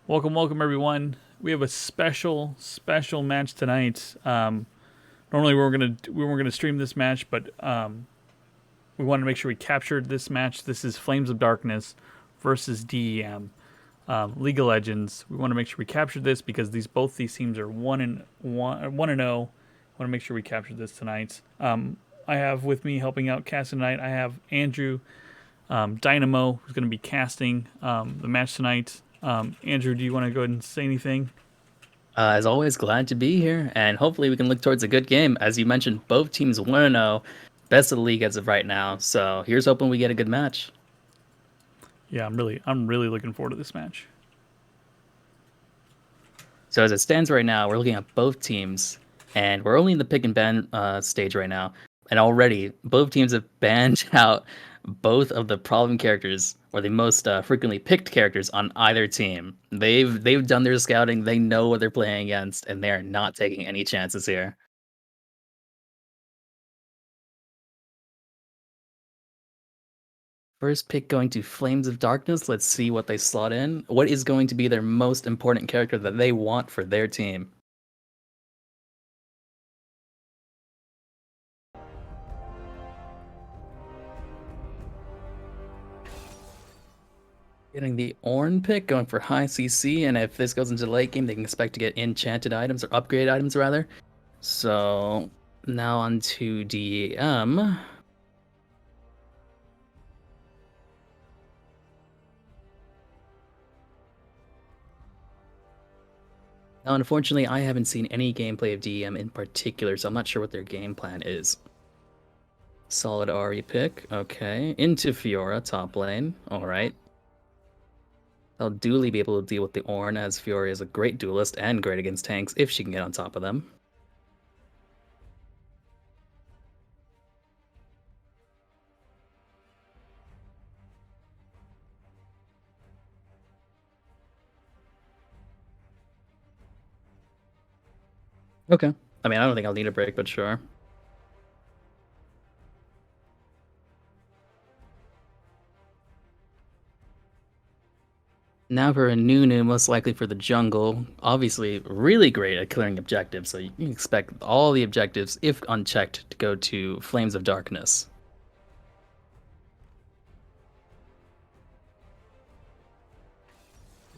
Welcome everyone. We have a special match tonight. Normally we weren't gonna stream this match, but we wanted to make sure we captured this match. This is Flames of Darkness versus D.E.M. League of Legends. We want to make sure we captured this because both these teams are 1-0. Want to make sure we captured this tonight. I have with me helping out casting tonight. I have Andrew Dynamo, who's going to be casting the match tonight. Andrew, do you want to go ahead and say anything? As always, glad to be here, and hopefully we can look towards a good game. As you mentioned, both teams 1-0, best of the league as of right now. So here's hoping we get a good match. Yeah, I'm really looking forward to this match. So as it stands right now, we're looking at both teams, and we're only in the pick and ban stage right now. And already, both teams have banned out both of the problem characters or the most frequently picked characters on either team. They've done their scouting. They know what they're playing against, and they are not taking any chances here. First pick going to Flames of Darkness. Let's see what they slot in. What is going to be their most important character that they want for their team? Getting the Ornn pick, going for high CC, and if this goes into the late game, they can expect to get enchanted items, or upgraded items rather. So, now on to D.E.M. Now, unfortunately, I haven't seen any gameplay of D.E.M in particular, so I'm not sure what their game plan is. Solid Ahri pick, okay. Into Fiora, top lane, alright. They'll duly be able to deal with the Ornn, as Fiora is a great duelist and great against tanks if she can get on top of them. Okay. I mean, I don't think I'll need a break, but sure. Now for a Nunu, most likely for the jungle. Obviously, really great at clearing objectives, so you can expect all the objectives, if unchecked, to go to Flames of Darkness.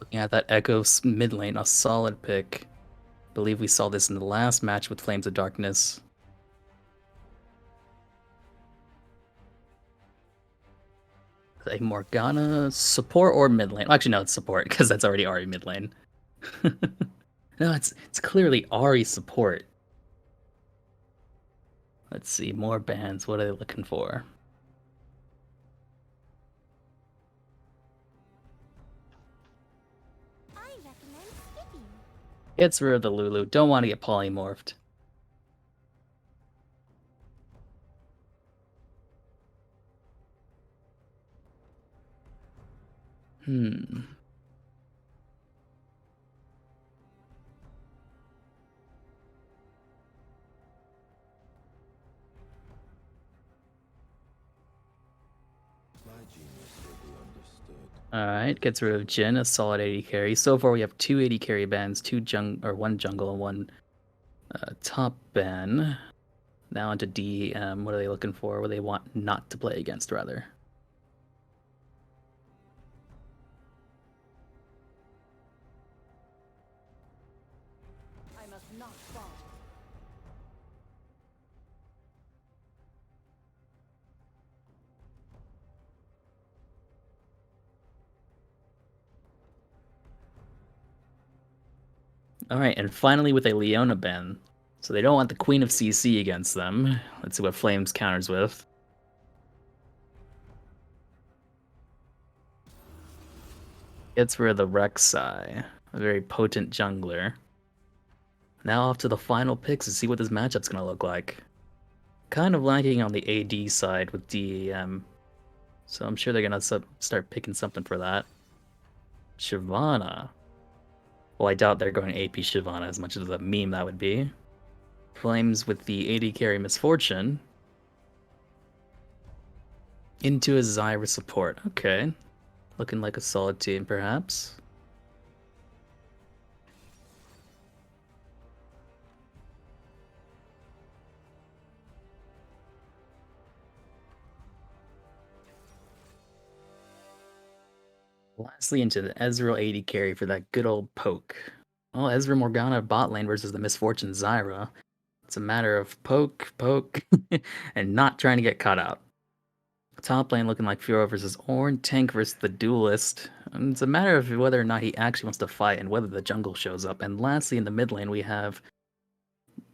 Looking at that Echo mid lane, a solid pick. I believe we saw this in the last match with Flames of Darkness. A Morgana support or mid lane? Actually, no, it's support because that's already Ahri mid lane. No, it's clearly Ahri support. Let's see, more bans. What are they looking for? I recommend skipping. Gets rid of the Lulu. Don't want to get polymorphed. Hmm. Alright, gets rid of Jhin, a solid 80 carry. So far we have two 80 carry bans, one jungle and one top ban. Now onto D.E.M. What are they looking for? What do they want not to play against, rather? I must not fall. Alright, and finally with a Leona ban. So they don't want the Queen of CC against them. Let's see what Flames counters with. Gets rid of the Rek'Sai, a very potent jungler. Now off to the final picks to see what this matchup's gonna look like. Kind of lacking on the AD side with D.E.M. So I'm sure they're gonna start picking something for that. Shyvana. Well, I doubt they're going AP Shyvana as much as a meme that would be. Flames with the AD carry Misfortune. Into a Zyra support. Okay. Looking like a solid team, perhaps. Lastly, into the Ezreal AD carry for that good old poke. Well, Ezra Morgana bot lane versus the Misfortune Zyra. It's a matter of poke, poke, and not trying to get caught out. Top lane looking like Fiora versus Ornn, tank versus the Duelist. And it's a matter of whether or not he actually wants to fight and whether the jungle shows up. And lastly, in the mid lane, we have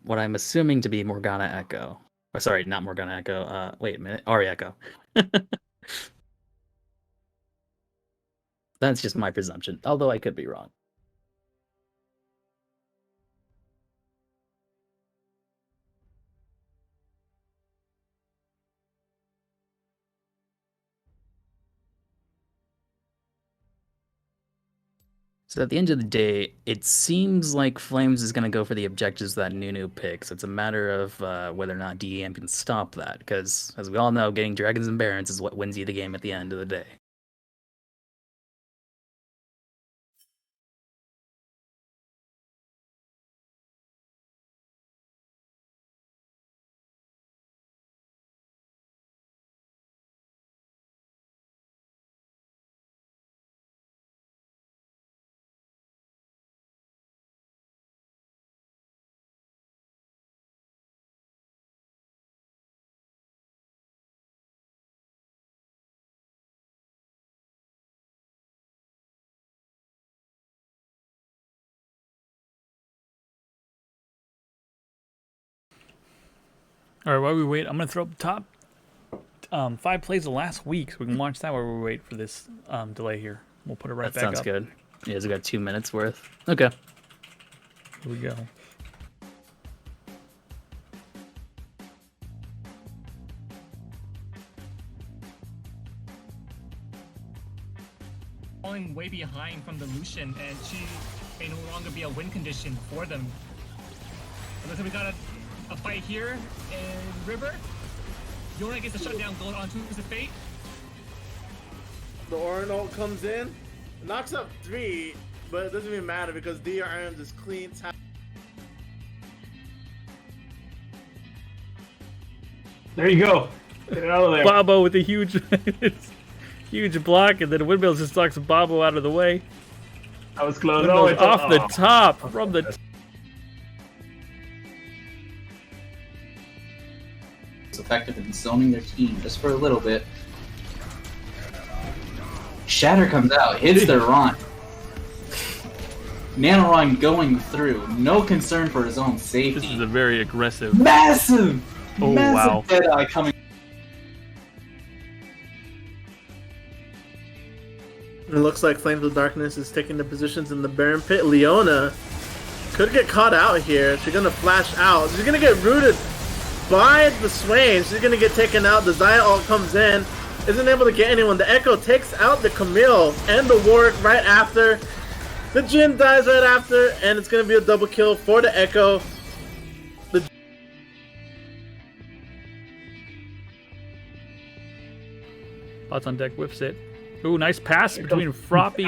what I'm assuming to be Morgana Echo. Oh, sorry, not Morgana Echo. Wait a minute, Ari Echo. That's just my presumption, although I could be wrong. So at the end of the day, it seems like Flames is going to go for the objectives that Nunu picks. It's a matter of whether or not D.E.M can stop that, because as we all know, getting Dragons and Barons is what wins you the game at the end of the day. All right, while we wait, I'm gonna throw up top 5 plays of last week, so we can watch that while we wait for this delay here. We'll put it right That back sounds up. good. You guys got 2 minutes worth. Okay. Here we go. Falling way behind from the Lucian, and she may no longer be a win condition for them. It looks like we got a fight here in River. Yona gets a shutdown goal onto the Fate. The Ornn comes in, knocks up 3, but it doesn't even matter because D.E.M is clean tap. There you go. Get it out of there. Bobo with a huge, huge block, and then Windmill just knocks Bobo out of the way. That was close. Windmill's it's off the top from the. Effective in zoning their team just for a little bit. Shatter comes out, hits their run. Nanoron going through, no concern for his own This safety. is a very aggressive. Massive! Oh, massive wow. Deadeye coming. It looks like Flames of Darkness is taking the positions in the Baron Pit. Leona could get caught out here. She's gonna flash out. She's gonna get rooted by the Swain. She's gonna get taken out. The Xayah ult comes in. Isn't able to get anyone. The Echo takes out the Camille and the Warwick right after. The Jhin dies right after, and it's gonna be a double kill for the Echo. Bots on deck, whiffs it. Ooh, nice pass between Froppy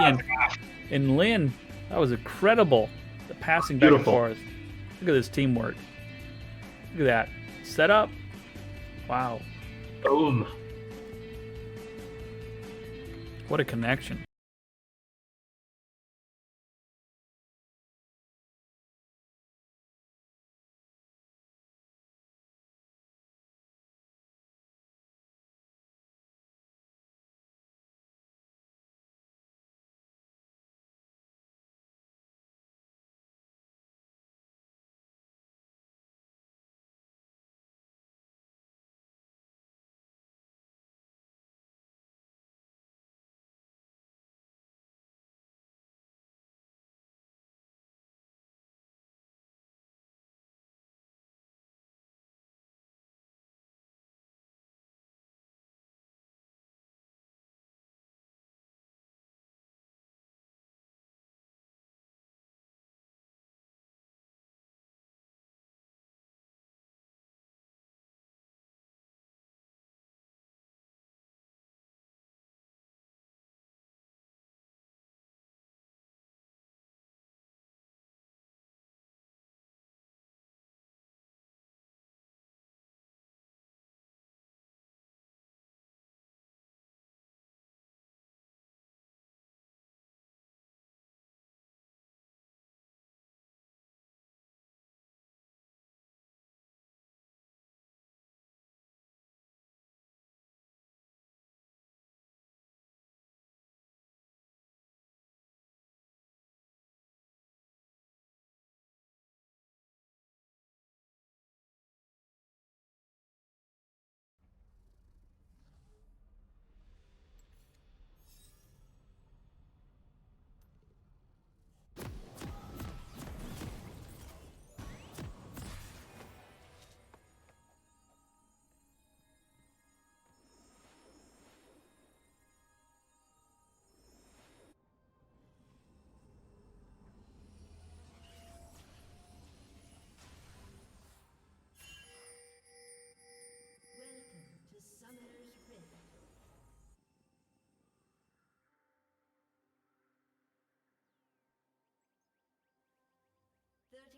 and Lin. That was incredible. The passing back Beautiful. and forth. Look at this teamwork. Look at that. Set up. Wow. Boom. What a connection.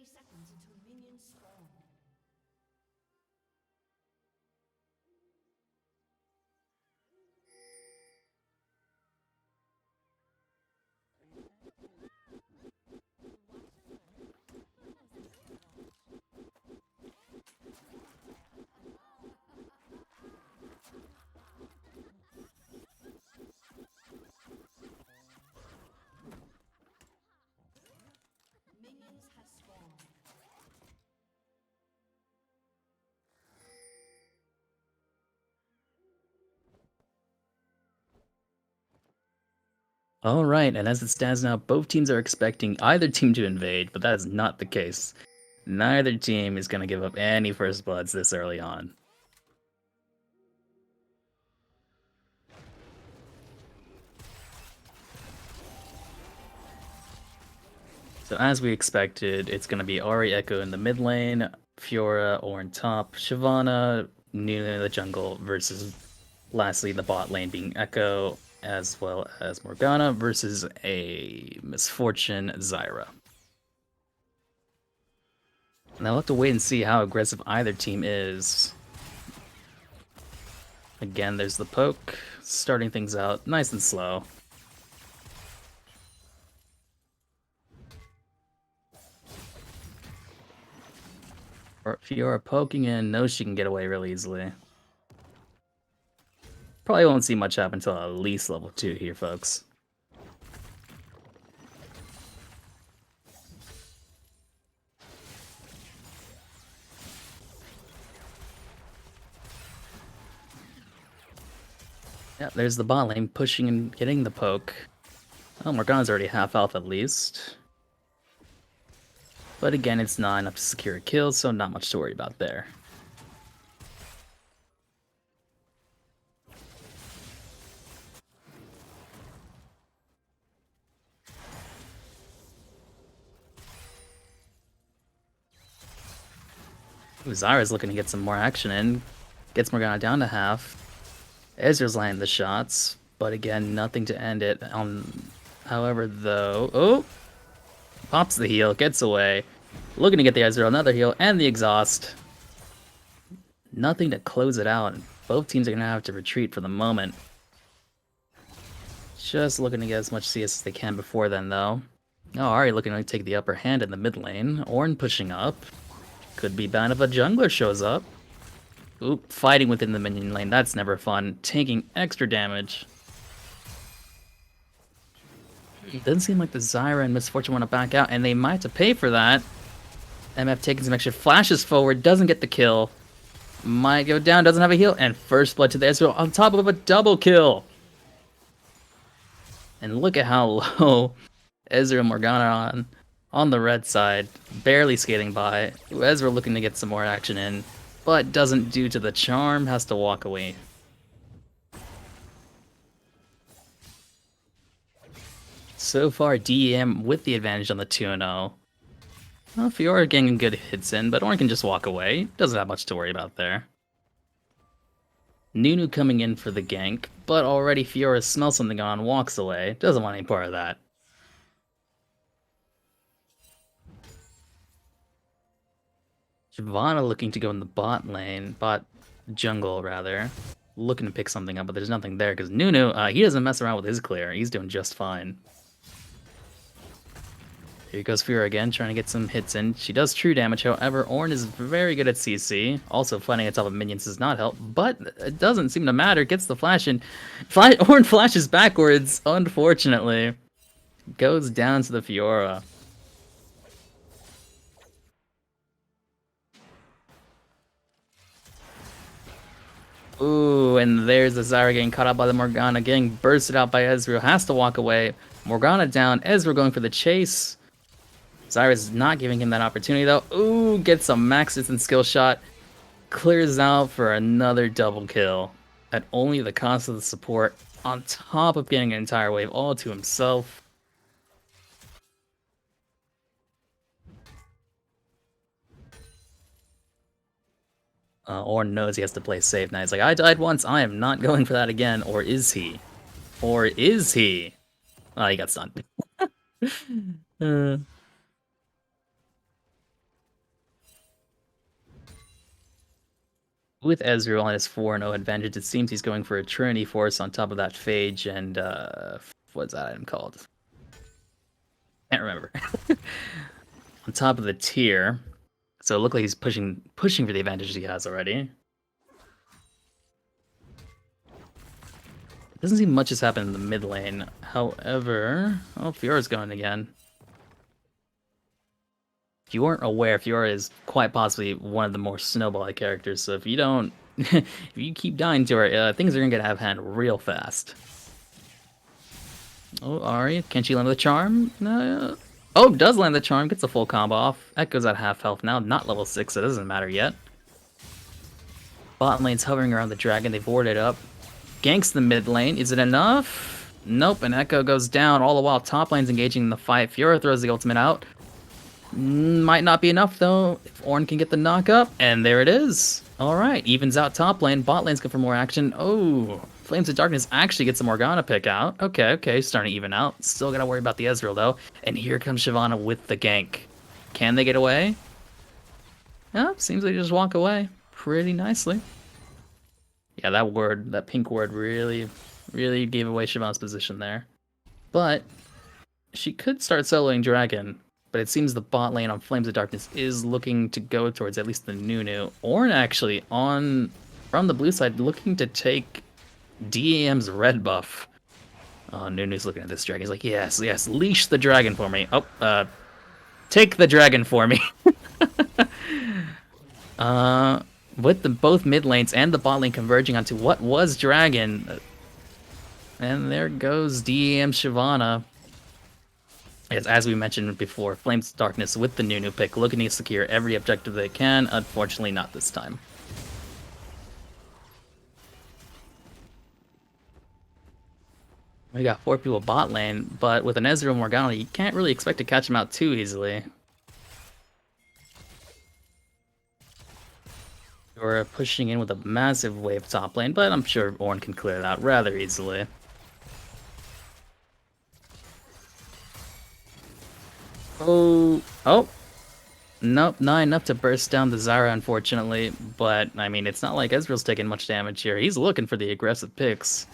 30 seconds until minions spawn. Minions have spawned. All right, and as it stands now, both teams are expecting either team to invade, but that is not the case. Neither team is going to give up any first bloods this early on. So as we expected, it's going to be Ahri Echo in the mid lane, Fiora Ornn top, Shyvana, Nunu in the jungle versus lastly the bot lane being Echo as well as Morgana versus a Misfortune Zyra. Now we'll have to wait and see how aggressive either team is. Again, there's the poke, starting things out nice and slow. Fiora poking in, knows she can get away really easily. Probably won't see much happen until at least level 2 here, folks. Yeah, there's the bot lane pushing and getting the poke. Oh, Morgana's already half health at least. But again, it's not enough to secure a kill, so not much to worry about there. Ooh, Zyra's looking to get some more action in. Gets Morgana down to half. Ezreal's landing the shots, but again, nothing to end it. However, though... Oh! Pops the heal, gets away. Looking to get the Ezreal, another heal, and the exhaust. Nothing to close it out. Both teams are going to have to retreat for the moment. Just looking to get as much CS as they can before then, though. Oh, Ahri looking to take the upper hand in the mid lane. Ornn pushing up. Could be bad if a jungler shows up. Oop, fighting within the minion lane, that's never fun. Taking extra damage. It doesn't seem like the Zyra and Misfortune want to back out, and they might have to pay for that. MF taking some extra flashes forward, doesn't get the kill. Might go down, doesn't have a heal, and first blood to the Ezreal on top of a double kill. And look at how low Ezreal Morgana on the red side, barely skating by. Ezreal looking to get some more action in, but doesn't due to the charm, has to walk away. So far, D.E.M with the advantage on the 2-0. Well, Fiora getting good hits in, but Ornn can just walk away. Doesn't have much to worry about there. Nunu coming in for the gank, but already Fiora smells something on, walks away. Doesn't want any part of that. Shyvana looking to go in the bot lane, bot jungle rather. Looking to pick something up, but there's nothing there because Nunu, he doesn't mess around with his clear. He's doing just fine. Here goes Fiora again, trying to get some hits in. She does true damage, however, Ornn is very good at CC. Also, fighting on top of minions does not help, but it doesn't seem to matter. Gets the flash in. Ornn flashes backwards, unfortunately. Goes down to the Fiora. Ooh, and there's the Zyra getting caught up by the Morgana, getting bursted out by Ezreal. Has to walk away. Morgana down. Ezreal going for the chase. Zyra's not giving him that opportunity, though. Ooh, gets a max distance skill shot. Clears out for another double kill. At only the cost of the support, on top of getting an entire wave all to himself. Ornn knows he has to play safe now. He's like, I died once, I am not going for that again. Or is he? Or is he? Oh, he got stunned. With Ezreal on his 4-0 advantage, it seems he's going for a Trinity Force on top of that Phage and, what's that item called? Can't remember. On top of the tier. So it looked like he's pushing for the advantage he has already. Doesn't seem much has happened in the mid lane. However, oh, Fiora's going again. If you weren't aware, Fiora is quite possibly one of the more snowball characters, so if you don't, if you keep dying to her, things are gonna get out of hand real fast. Oh, Ari, can she land the charm? No. Oh, does land the charm, gets a full combo off. Echo's at half health now, not level 6, so it doesn't matter yet. Bot lane's hovering around the dragon, they've warded up. Ganks the mid lane, is it enough? Nope, and Echo goes down, all the while top lane's engaging in the fight. Fiora throws the ultimate out. Might not be enough though, if Ornn can get the knock up, and there it is. Alright, evens out top lane, bot lane's good for more action. Oh, Flames of Darkness actually gets a Morgana pick out. Okay, starting to even out. Still gotta worry about the Ezreal though. And here comes Shyvana with the gank. Can they get away? Yeah, seems like they just walk away pretty nicely. Yeah, that pink ward really gave away Shyvana's position there. But she could start soloing Dragon. But it seems the bot lane on Flames of Darkness is looking to go towards at least the Nunu. Ornn actually from the blue side looking to take D.E.M's red buff. Oh, Nunu's looking at this dragon. He's like, yes, leash the dragon for me. Oh, take the dragon for me. With both mid lanes and the bot lane converging onto what was dragon. And there goes D.E.M Shyvana. As we mentioned before, Flames of Darkness with the Nunu pick, looking to secure every objective they can. Unfortunately, not this time. We got 4 people bot lane, but with an Ezreal Morgana, you can't really expect to catch him out too easily. We're pushing in with a massive wave top lane, but I'm sure Ornn can clear it out rather easily. Oh, nope, not enough to burst down the Zyra, unfortunately. But, I mean, it's not like Ezreal's taking much damage here. He's looking for the aggressive picks.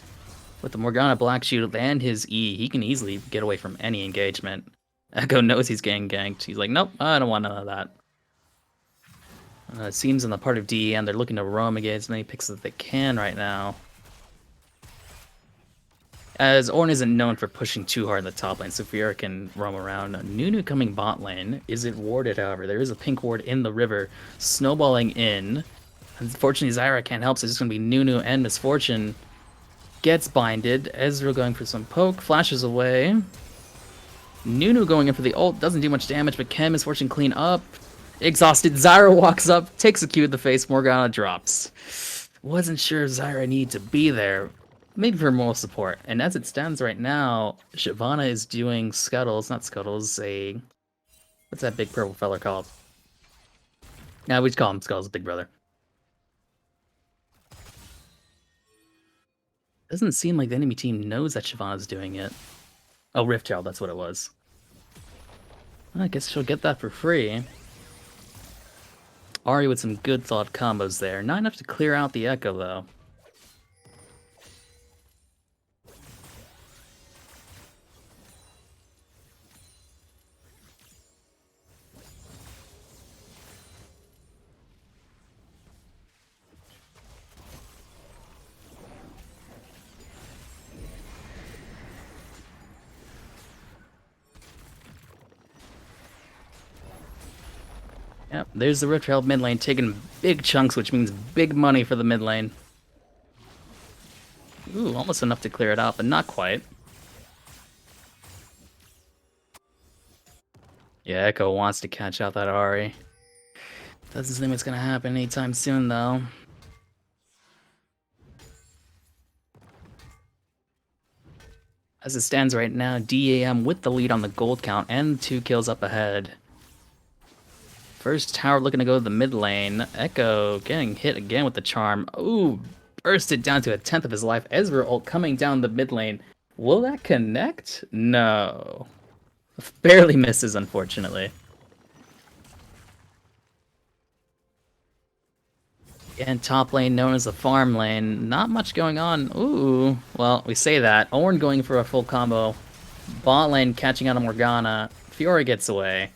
With the Morgana Black Shield and his E, he can easily get away from any engagement. Echo knows he's getting ganked. He's like, nope, I don't want none of that. It seems on the part of D.E.M, they're looking to roam against as many picks as they can right now. As Ornn isn't known for pushing too hard in the top lane, so Fiora can roam around. Nunu coming bot lane. Is it warded, however? There is a pink ward in the river, snowballing in. Unfortunately, Zyra can't help, so it's just going to be Nunu and Misfortune. Gets binded. Ezreal going for some poke, flashes away. Nunu going in for the ult, doesn't do much damage, but can Misfortune clean up? Exhausted, Zyra walks up, takes a cue in the face, Morgana drops. Wasn't sure if Zyra needed to be there. Maybe for moral support. And as it stands right now, Shyvana is doing Scuttles, not Scuttles, what's that big purple fella called? Nah, we just call him Scuttles, Big Brother. Doesn't seem like the enemy team knows that Shyvana's doing it. Oh, Rift Herald, that's what it was. I guess she'll get that for free. Ari with some good thought combos there. Not enough to clear out the Echo, though. Yep, there's the Rift Herald mid lane taking big chunks, which means big money for the mid lane. Ooh, almost enough to clear it out, but not quite. Yeah, Echo wants to catch out that Ari. Doesn't seem it's gonna happen anytime soon, though. As it stands right now, D.E.M with the lead on the gold count and 2 kills up ahead. First tower looking to go to the mid lane. Echo getting hit again with the charm. Ooh, bursted down to 1/10 of his life. Ezreal ult coming down the mid lane. Will that connect? No. Barely misses, unfortunately. And top lane known as the farm lane. Not much going on. Ooh. Well, we say that. Ornn going for a full combo. Bot lane catching out of Morgana. Fiora gets away.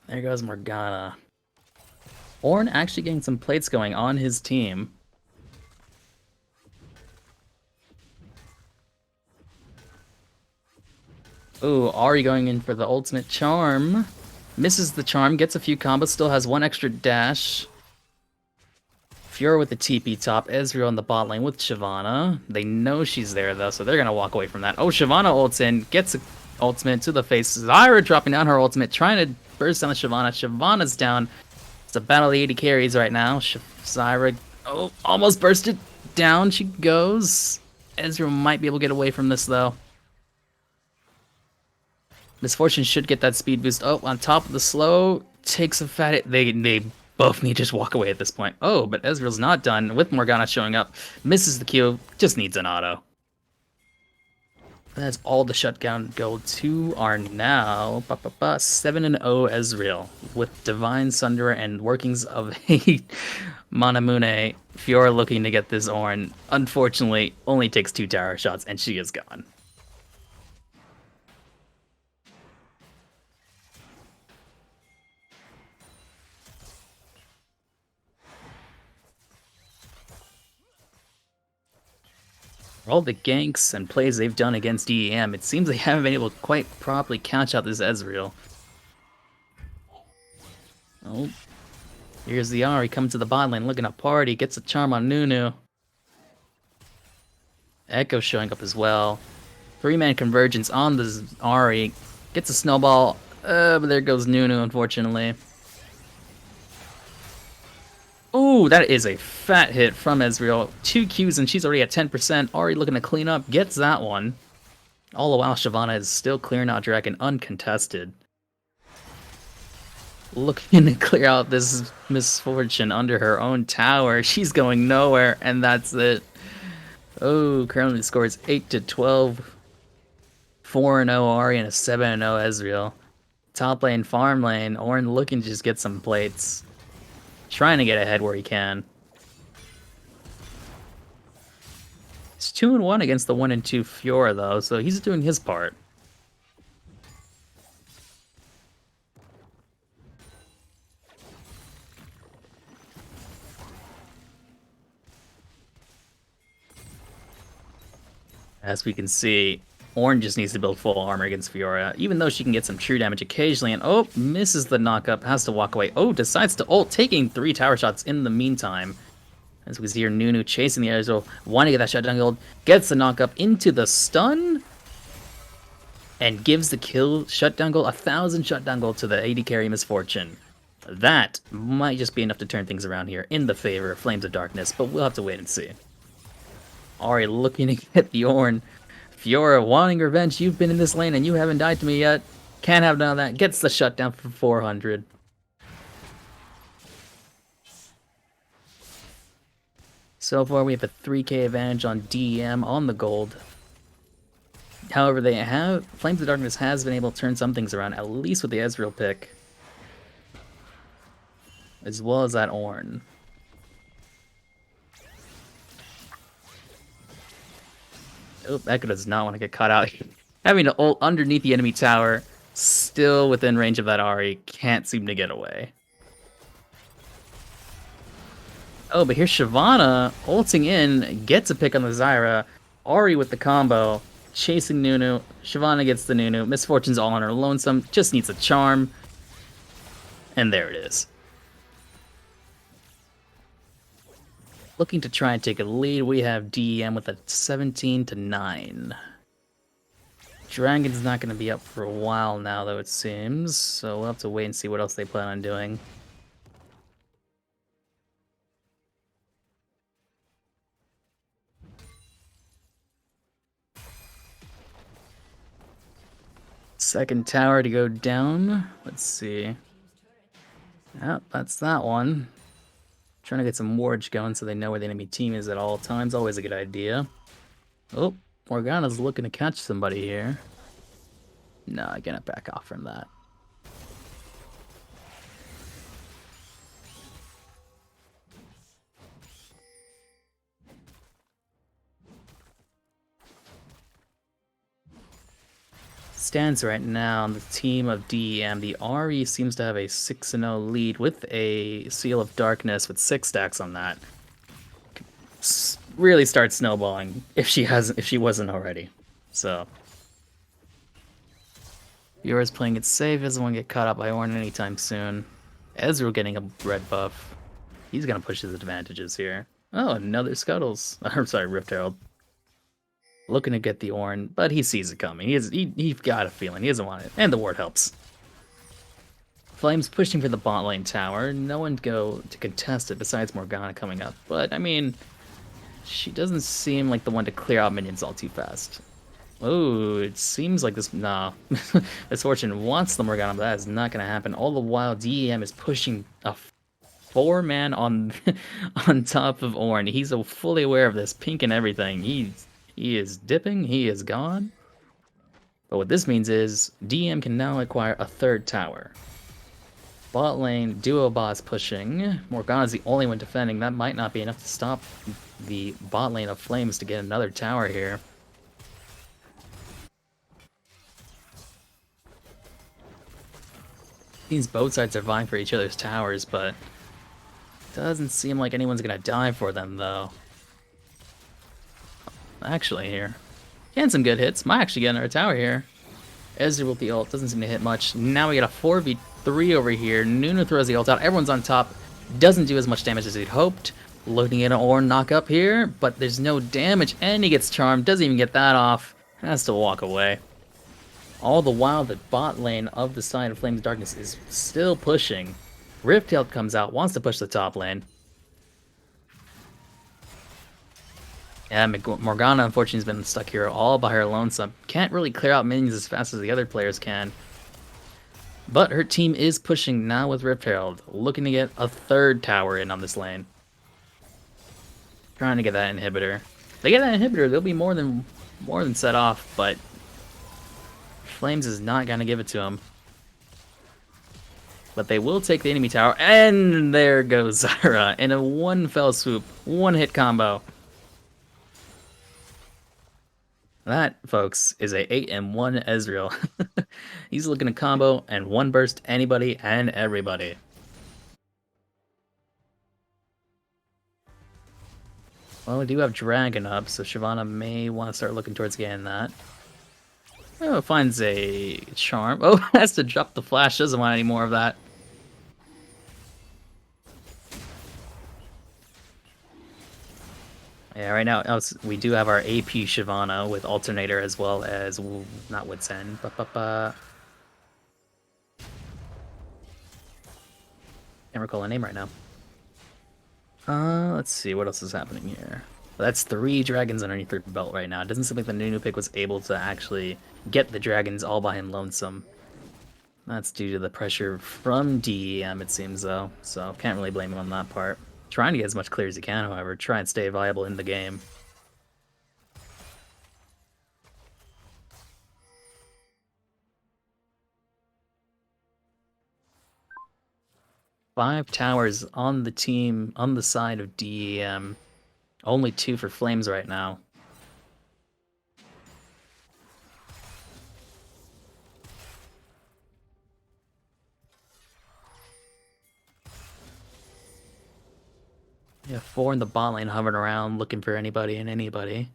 There goes Morgana. Ornn actually getting some plates going on his team. Ooh, Ahri going in for the ultimate charm. Misses the charm, gets a few combos, still has one extra dash. Fiora with the TP top, Ezreal in the bot lane with Shyvana. They know she's there though, so they're gonna walk away from that. Oh, Shyvana ults in, gets an ultimate to the face. Zyra dropping down her ultimate, trying to burst down the Shyvana. Shyvana's down. It's a battle of the 80 carries right now. Zyra, oh, almost bursted. Down she goes. Ezreal might be able to get away from this though. Misfortune should get that speed boost. Oh, on top of the slow, takes a fat hit. They both need to just walk away at this point. Oh, but Ezreal's not done with Morgana showing up. Misses the Q, just needs an auto. That's all the shutdown gold 2 are now 7-0 Ezreal with Divine Sunder and workings of a Manamune. Fiora looking to get this Ornn. Unfortunately, only takes 2 tower shots and she is gone. For all the ganks and plays they've done against D.E.M, it seems they haven't been able to quite properly catch out this Ezreal. Oh, here's the Ahri coming to the bot lane, looking to party, gets a charm on Nunu. Echo showing up as well. 3-man convergence on the Ahri, gets a snowball, but there goes Nunu, unfortunately. Ooh, that is a fat hit from Ezreal. 2 Qs and she's already at 10%. Already looking to clean up. Gets that one. All the while, Shyvana is still clearing out Dragon uncontested. Looking to clear out this misfortune under her own tower. She's going nowhere, and that's it. Oh, currently the score is 8-12. 4-0 Ahri and a 7-0 Ezreal. Top lane, farm lane. Ornn looking to just get some plates. Trying to get ahead where he can. He's 2-1 against the 1-2 Fiora though, so he's doing his part. As we can see, Ornn just needs to build full armor against Fiora, even though she can get some true damage occasionally, and oh, misses the knockup, has to walk away. Oh, decides to ult, taking 3 tower shots in the meantime. As we see here, Nunu chasing the Ezreal, wanting to get that shutdown gold, gets the knockup into the stun, and gives the kill shutdown gold, 1,000 shutdown gold to the AD carry Misfortune. That might just be enough to turn things around here in the favor of Flames of Darkness, but we'll have to wait and see. Ahri looking to get the Ornn. Fiora wanting revenge. You've been in this lane and you haven't died to me yet. Can't have none of that. Gets the shutdown for 400. So far, we have a 3k advantage on D.E.M on the gold. However, Flames of Darkness has been able to turn some things around, at least with the Ezreal pick. As well as that Ornn. Oh, Echo does not want to get caught out. Having to ult underneath the enemy tower, still within range of that Ahri, can't seem to get away. Oh, but here's Shyvana ulting in, gets a pick on the Zyra. Ahri with the combo, chasing Nunu. Shyvana gets the Nunu. Misfortune's all on her lonesome, just needs a charm. And there it is. Looking to try and take a lead, we have D.E.M with a 17-9. Dragon's not going to be up for a while now, though, it seems. So we'll have to wait and see what else they plan on doing. Second tower to go down. Let's see. Yep, that's that one. Trying to get some wardage going so they know where the enemy team is at all times. Always a good idea. Oh, Morgana's looking to catch somebody here. No, I'm gonna back off from that. stands right now on the team of D.E.M, the RE seems to have a 6-0 lead with a Seal of Darkness with 6 stacks on that. Really start snowballing if she wasn't already. So Yora's playing it safe, doesn't want to get caught up by Ornn anytime soon. Ezreal getting a red buff. He's gonna push his advantages here. Oh, another Scuttles. I'm sorry, Rift Herald. Looking to get the Ornn, but he sees it coming. He's got a feeling. He doesn't want it. And the ward helps. Flames pushing for the bot lane tower. No one go to contest it besides Morgana coming up. But, I mean, she doesn't seem like the one to clear out minions all too fast. Oh, it seems like this... Nah. Misfortune wants the Morgana, but that is not going to happen. All the while, D.E.M is pushing a 4-man on on top of Ornn. He's fully aware of this. Pink and everything. He is dipping, he is gone. But what this means is, D.E.M can now acquire a 3rd tower. Bot lane, duo boss pushing. Morgana's the only one defending. That might not be enough to stop the bot lane of Flames to get another tower here. Seems both sides are vying for each other's towers, but doesn't seem like anyone's gonna die for them, though. Actually, here. Getting some good hits. Might actually get another tower here. Ezreal with the ult. Doesn't seem to hit much. Now we get a 4v3 over here. Nunu throws the ult out. Everyone's on top. Doesn't do as much damage as he'd hoped. Looking at an Ornn knock up here, but there's no damage, and he gets charmed. Doesn't even get that off. Has to walk away. All the while, the bot lane of the side of Flames Darkness is still pushing. Rift Herald comes out, wants to push the top lane. Yeah, Morgana, unfortunately, has been stuck here all by her lonesome. Can't really clear out minions as fast as the other players can. But her team is pushing now with Rift Herald, looking to get a 3rd tower in on this lane. Trying to get that inhibitor. If they get that inhibitor, they'll be more than set off, but Flames is not going to give it to them. But they will take the enemy tower, and there goes Zyra in a 1 fell swoop, 1-hit combo. That, folks, is a 8-1 Ezreal. He's looking to combo and 1 burst anybody and everybody. Well, we do have Dragon up, so Shyvana may want to start looking towards getting that. Oh, finds a charm. Oh, has to drop the flash. Doesn't want any more of that. Yeah, right now we do have our AP Shyvana with Alternator as well as not Wits End. Can't recall a name right now. Let's see what else is happening here. That's 3 dragons underneath her belt right now. It doesn't seem like the Nunu pick was able to actually get the dragons all by him lonesome. That's due to the pressure from D.E.M, it seems, though. So can't really blame him on that part. Trying to get as much clear as he can, however. Try and stay viable in the game. Five towers on the team, on the side of D.E.M. Only 2 for Flames right now. Yeah, 4 in the bot lane hovering around looking for anybody and anybody.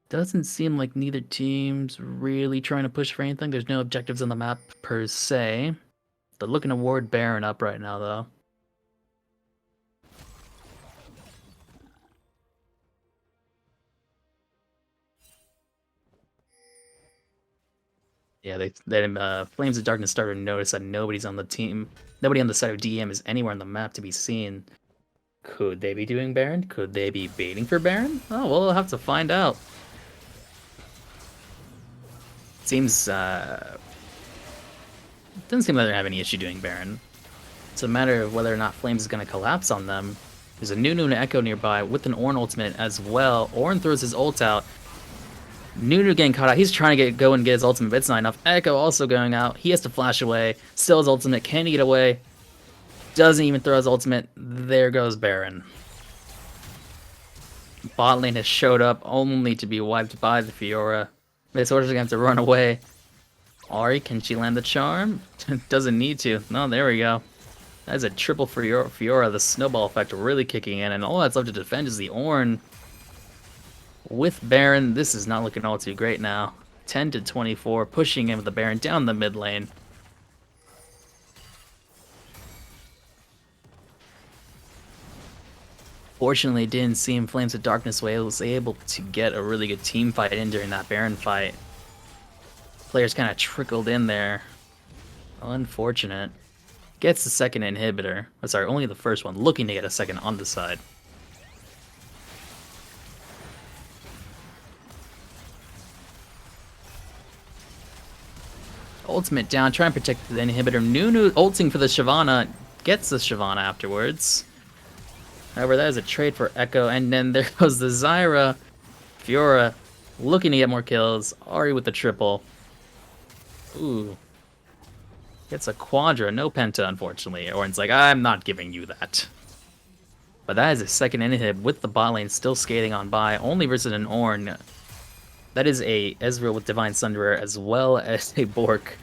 Doesn't seem like neither team's really trying to push for anything. There's no objectives on the map per se. They're looking to ward Baron up right now, though. Yeah, Flames of Darkness started to notice that nobody's on the team. Nobody on the side of DM is anywhere on the map to be seen. Could they be doing Baron? Could they be baiting for Baron? Oh, well, we'll have to find out. Seems, doesn't seem like they're having any issue doing Baron. It's a matter of whether or not Flames is going to collapse on them. There's a Nunu and an Echo nearby with an Ornn ultimate as well. Ornn throws his ult out. Nunu getting caught out. He's trying to go and get his ultimate, but it's not enough. Echo also going out. He has to flash away. Still his ultimate. Can he get away? Doesn't even throw his ultimate. There goes Baron. Bot lane has showed up only to be wiped by the Fiora. This order's gonna have to run away. Ari, can she land the charm? Doesn't need to. No, there we go. That's a triple for Fiora. The snowball effect really kicking in, and all that's left to defend is the Ornn. With Baron, this is not looking all too great now. 10 to 24, pushing in with the Baron down the mid lane. Fortunately, it didn't seem Flames of Darkness was able to get a really good team fight in during that Baron fight. Players kind of trickled in there. Unfortunate. Gets the second inhibitor. Oh, sorry, only the first one. Looking to get a second on the side. Ultimate down, try and protect the inhibitor. Nunu ulting for the Shyvana. Gets the Shyvana afterwards. However, that is a trade for Echo, and then there goes the Zyra. Fiora looking to get more kills. Ari with the triple. Ooh. Gets a Quadra, no Penta, unfortunately. Ornn's like, I'm not giving you that. But that is a second inhib with the bot lane still skating on by, only versus an Ornn. That is a Ezreal with Divine Sunderer as well as a Bork.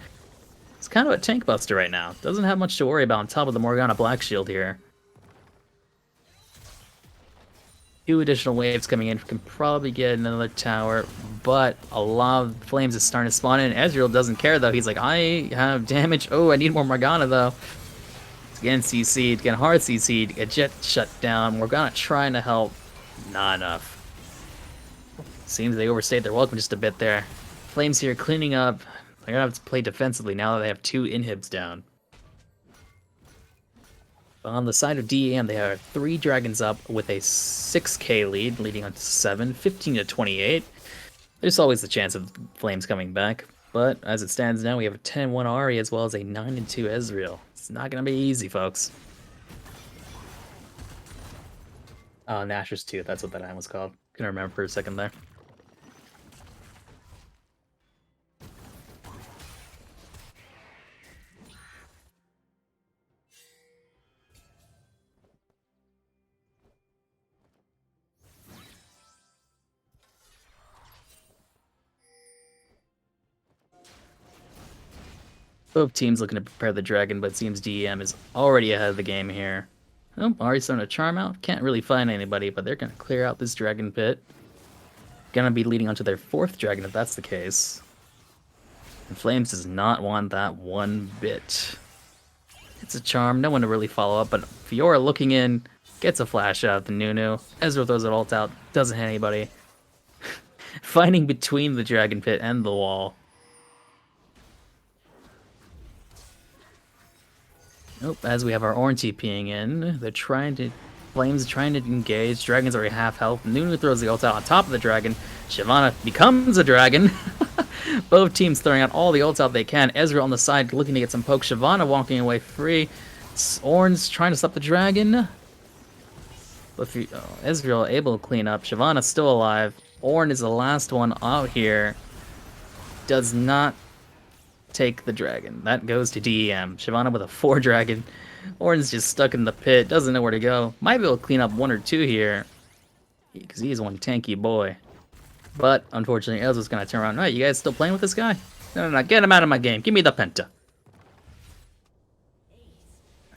It's kind of a tank buster right now. Doesn't have much to worry about on top of the Morgana Black Shield here. 2 additional waves coming in. Can probably get another tower, but a lot of flames is starting to spawn in. Ezreal doesn't care though. He's like, I have damage. Oh, I need more Morgana though. It's getting CC'd, getting hard CC'd. A jet shut down. Morgana trying to help. Not enough. Seems they overstayed their welcome just a bit there. Flames here cleaning up. They're gonna have to play defensively now that they have 2 inhibs down. On the side of D.E.M, they have 3 dragons up with a 6k lead, leading on to 7, 15 to 28. There's always the chance of Flames coming back, but as it stands now, we have a 10-1 Ahri as well as a 9-2 Ezreal. It's not gonna be easy, folks. Nashor's 2, that's what that item was called. Couldn't remember for a second there. Both teams looking to prepare the dragon, but it seems D.E.M is already ahead of the game here. Oh, Ahri's throwing a charm out. Can't really find anybody, but they're gonna clear out this dragon pit. Gonna be leading onto their 4th dragon if that's the case. And Flames does not want that one bit. It's a charm, no one to really follow up, but Fiora looking in, gets a flash out of the Nunu. Ezreal throws an ult out, doesn't hit anybody. Fighting between the dragon pit and the wall. Nope, as we have our Ornn TPing in, they're trying to... Flames trying to engage, Dragon's already half health, Nunu throws the ult out on top of the dragon, Shyvana becomes a dragon. Both teams throwing out all the ults out they can, Ezreal on the side looking to get some poke, Shyvana walking away free, Ornn's trying to stop the dragon. But Ezreal able to clean up, Shyvana's still alive, Ornn is the last one out here, does not take the dragon. That goes to D.E.M. Shyvana with a 4 dragon. Ornn's just stuck in the pit, doesn't know where to go. Might be able to clean up 1 or 2 here, because he's one tanky boy. But, unfortunately, Ezreal's going to turn around. Alright, you guys still playing with this guy? No, get him out of my game. Give me the Penta.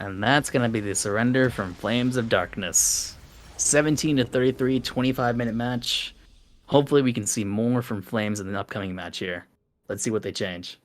And that's going to be the surrender from Flames of Darkness. 17 to 33, 25-minute match. Hopefully we can see more from Flames in the upcoming match here. Let's see what they change.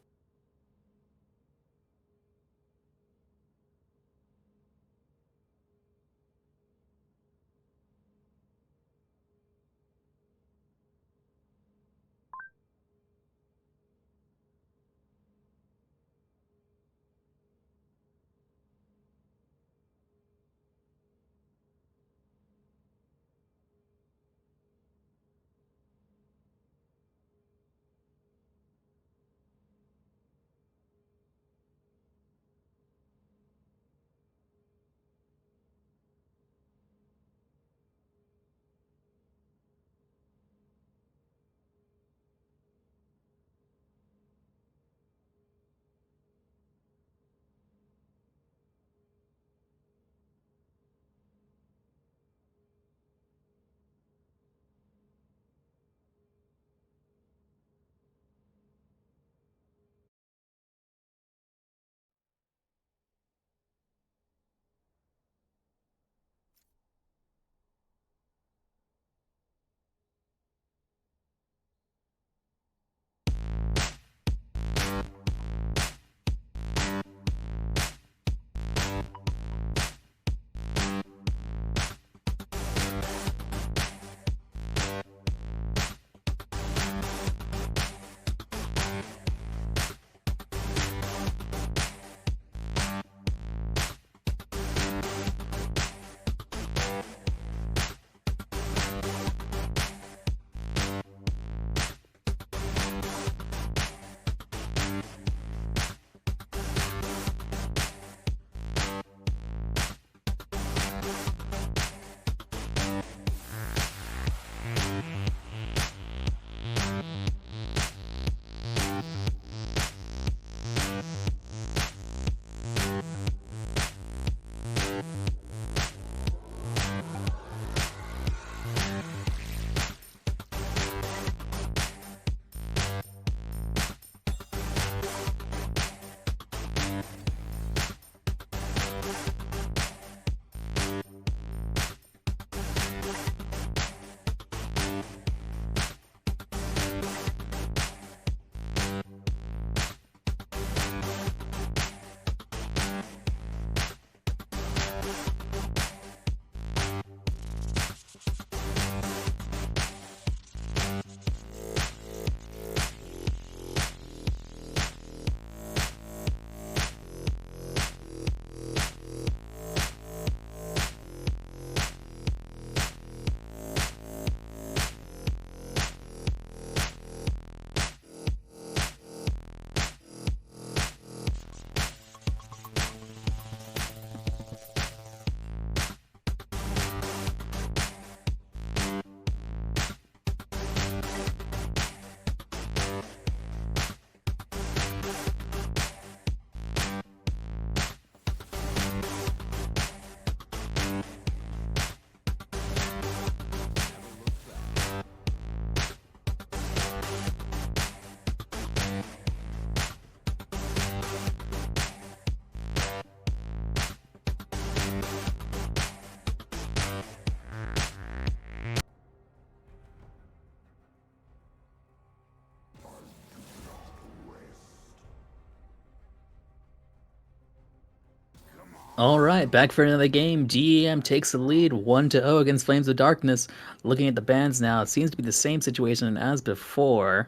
All right, back for another game. D.E.M takes the lead 1-0 against Flames of Darkness. Looking at the bans now, it seems to be the same situation as before.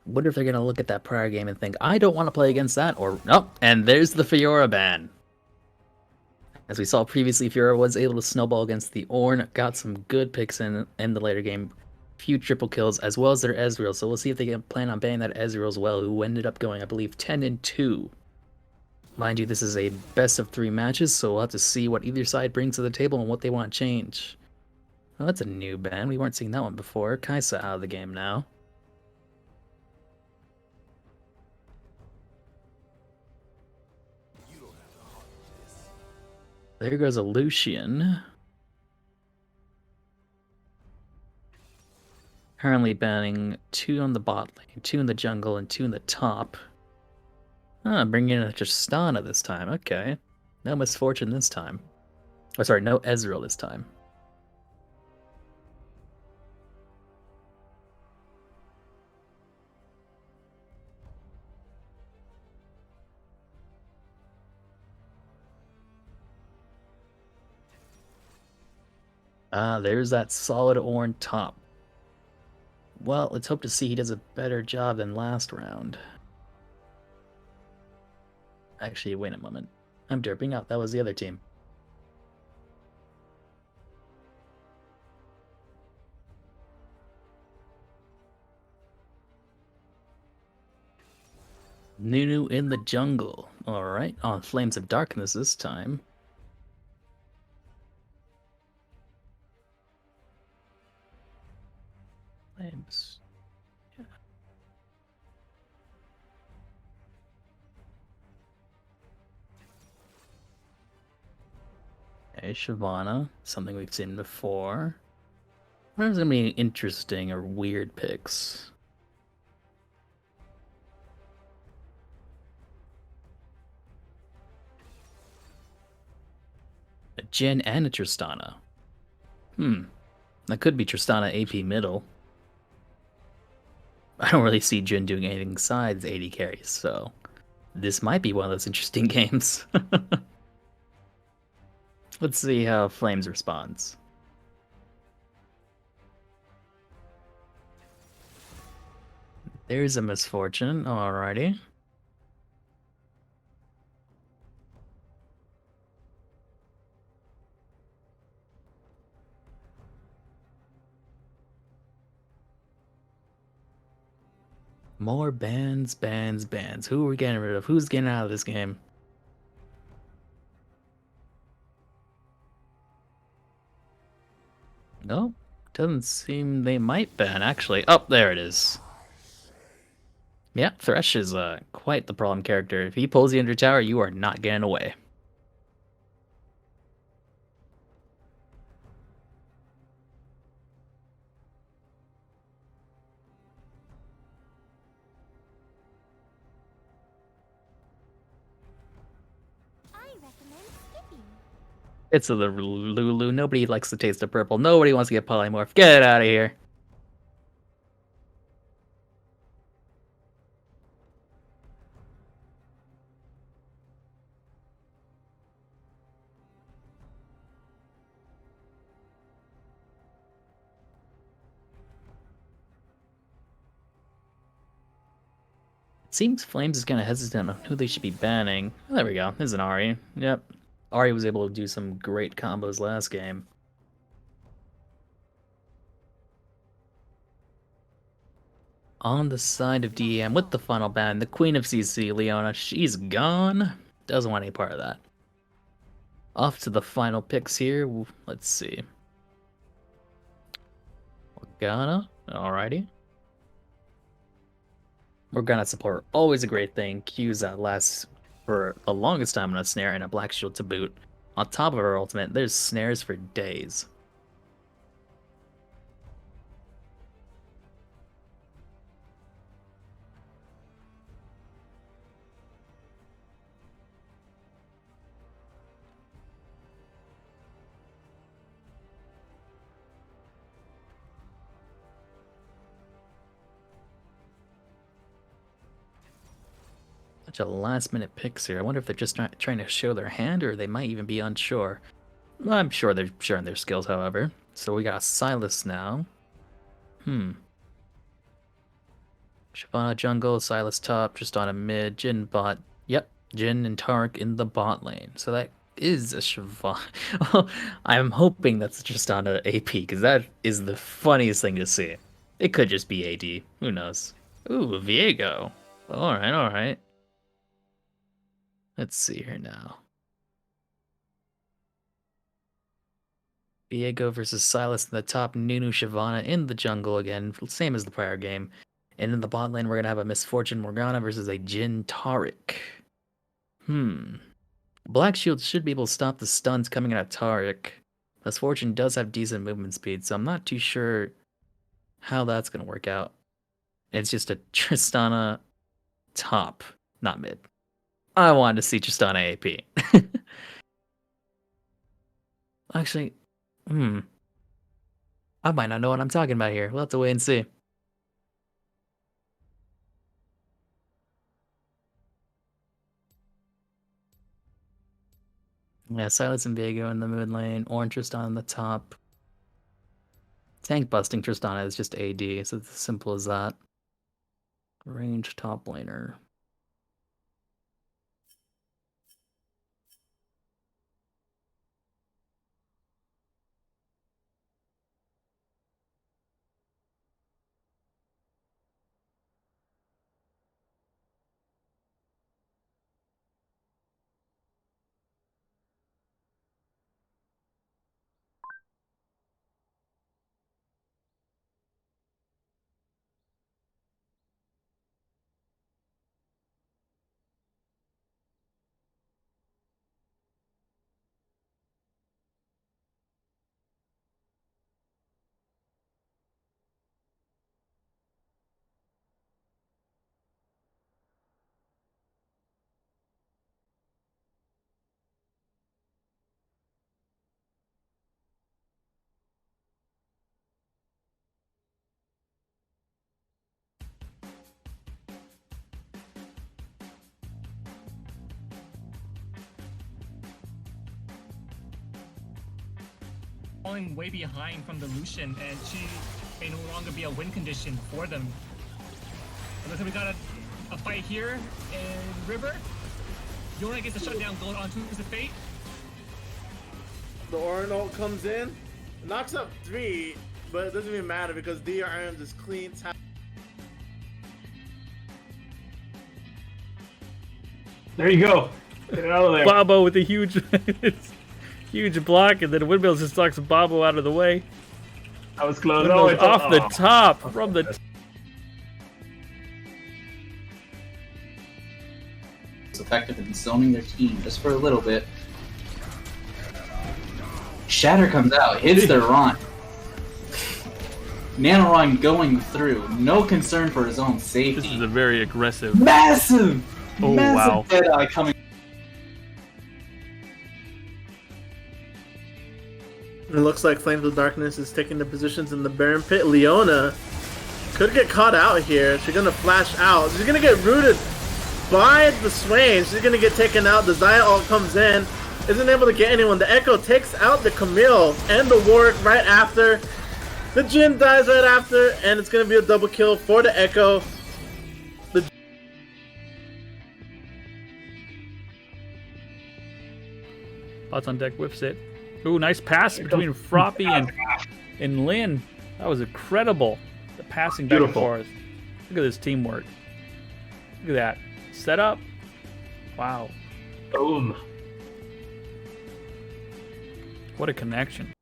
Wonder if they're going to look at that prior game and think, I don't want to play against that, or nope. And there's the Fiora ban. As we saw previously, Fiora was able to snowball against the Ornn, got some good picks in the later game. Few triple kills, as well as their Ezreal. So we'll see if they can plan on banning that Ezreal as well, who ended up going, I believe, 10-2. Mind you, this is a best of 3 matches, so we'll have to see what either side brings to the table and what they want to change. Oh, that's a new ban. We weren't seeing that one before. Kaisa out of the game now. There goes a Lucian. Currently banning 2 on the bot lane, 2 in the jungle, and 2 in the top. Ah, bringing in a Tristana this time. Okay. No misfortune this time. Oh, sorry, no Ezreal this time. Ah, there's that solid Ornn top. Well, let's hope to see he does a better job than last round. Actually, wait a moment. I'm derping out. That was the other team. Nunu in the jungle. Alright, on Flames of Darkness this time. Flames. Yeah. Okay, Shyvana. Something we've seen before. There's gonna be interesting or weird picks. A Jhin and a Tristana. That could be Tristana AP middle. I don't really see Jhin doing anything besides 80 carries, so this might be one of those interesting games. Let's see how Flames responds. There's a misfortune, alrighty. More bans, bans, bans. Who are we getting rid of? Who's getting out of this game? No, doesn't seem they might ban, actually. Oh, there it is. Yeah, Thresh is quite the problem character. If he pulls you under tower, you are not getting away. I recommend skipping. It's a Lulu. Nobody likes the taste of purple. Nobody wants to get polymorph. Get out of here. Seems Flames is kind of hesitant on who they should be banning. Oh, there we go. There's an Ahri. Yep. Ahri was able to do some great combos last game. On the side of D.E.M with the final ban, the Queen of CC, Leona, she's gone. Doesn't want any part of that. Off to the final picks here. Let's see. Morgana. Alrighty. Morgana support, always a great thing. Q's that lasts for the longest time on a snare and a black shield to boot. On top of her ultimate, there's snares for days. Bunch of last minute picks here. I wonder if they're just trying to show their hand or they might even be unsure. I'm sure they're showing their skills, however. So we got Silas now. Shyvana jungle, Silas top, Tristana mid, Jin bot. Yep, Jin and Tark in the bot lane. So that is a Shyvana. I'm hoping that's Tristana AP, because that is the funniest thing to see. It could just be AD. Who knows? Ooh, Viego. Alright, alright. Let's see here now. Viego versus Silas in the top, Nunu Shyvana in the jungle again, same as the prior game. And in the bot lane, we're going to have a Misfortune Morgana versus a Jin Taric. Black Shield should be able to stop the stuns coming out of Taric. Misfortune does have decent movement speed, so I'm not too sure how that's going to work out. It's just a Tristana top, not mid. I wanted to see Tristana AP. Actually, I might not know what I'm talking about here. We'll have to wait and see. Yeah, Silas and Viego in the mid lane, Orange Tristana in the top. Tank busting Tristana is just AD, so it's as simple as that. Range top laner. Falling way behind from the Lucian, and she may no longer be a win condition for them. It looks like we got a fight here, and River. Yona gets the shutdown gold onto the Fate. The Ornal comes in, knocks up 3, but it doesn't even matter because D.E.M is clean tap. There you go. Get it out of there. Bobo with a huge, huge block, and then Windmills just knocks Bobo out of the way. I was close. Windmills it's off the top from the. It's effective in zoning their team just for a little bit. Shatter comes out, hits their run. Nanoron going through, no concern for his own This safety. is a very aggressive. Massive! Oh, massive wow. Deadeye coming. It looks like Flames of Darkness is taking the positions in the Baron Pit. Leona could get caught out here. She's gonna flash out. She's gonna get rooted by the Swain. She's gonna get taken out. The Xayah ult comes in. Isn't able to get anyone. The Echo takes out the Camille and the Warwick right after. The Jin dies right after, and it's gonna be a double kill for the Echo. Bots on deck whiffs it. Ooh, nice pass between Froppy and Lin. That was incredible. The passing back Beautiful. and forth. Look at this teamwork. Look at that. Set up. Wow. Boom. What a connection.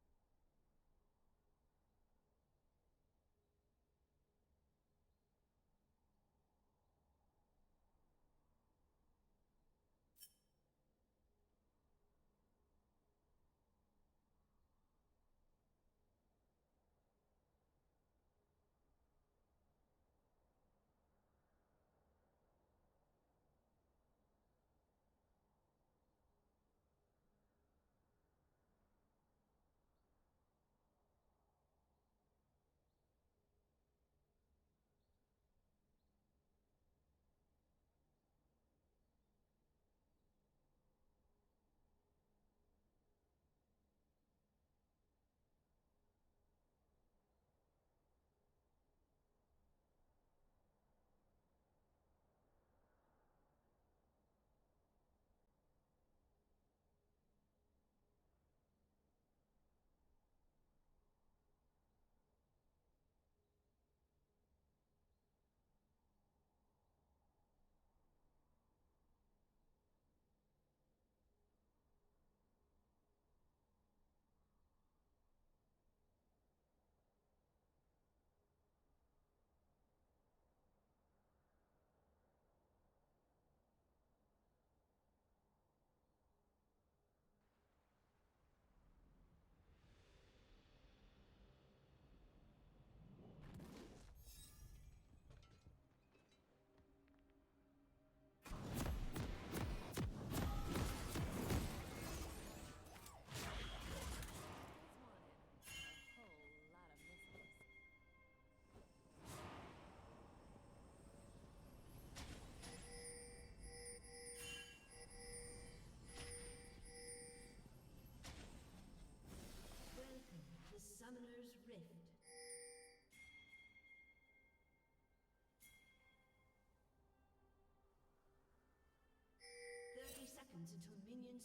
until minions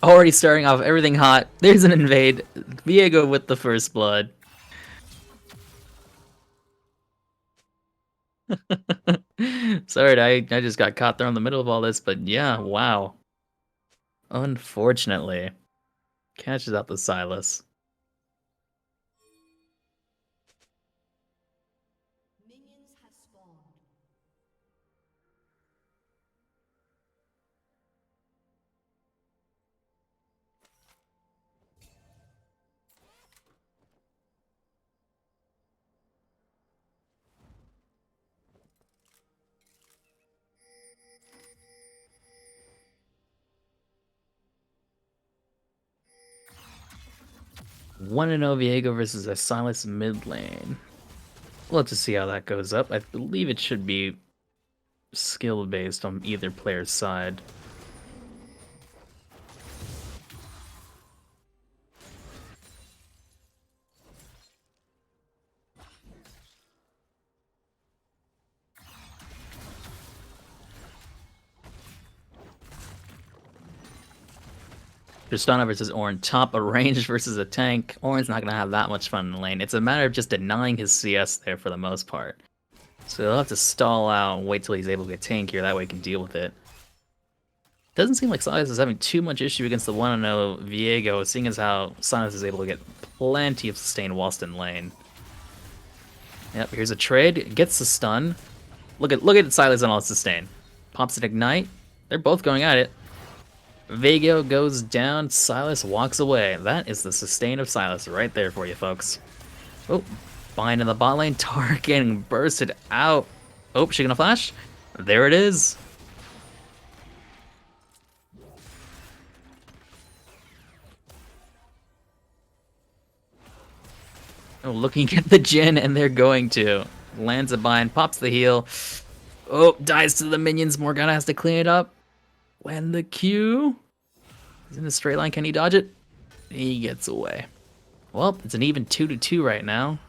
Already starting off everything hot. There's an invade. Viego with the first blood. Sorry, I just got caught there in the middle of all this, but yeah, wow. Unfortunately. Catches out the Silas. minions have spawned. One and Viego versus a Silas mid lane. We'll have to see how that goes up. I believe it should be skill based on either player's side. Tristana versus Ornn, top a range versus a tank. Ornn's not gonna have that much fun in the lane. It's a matter of just denying his CS there for the most part. So he'll have to stall out and wait till he's able to get tankier, that way he can deal with it. Doesn't seem like Silas is having too much issue against the 1-0 Viego, seeing as how Silas is able to get plenty of sustain whilst in lane. Yep, here's a trade, gets the stun. Look at Silas on all sustain. Pops an ignite. They're both going at it. Viego goes down, Silas walks away. That is the sustain of Silas right there for you, folks. Oh, bind in the bot lane, Tar getting bursted out. Oh, she gonna flash? There it is. Oh, looking at the Jhin, and they're going to. Lands a bind, pops the heal. Oh, dies to the minions. Morgana has to clean it up. Land the Q. He's in a straight line. Can he dodge it? He gets away. Well, it's an even 2-2 right now.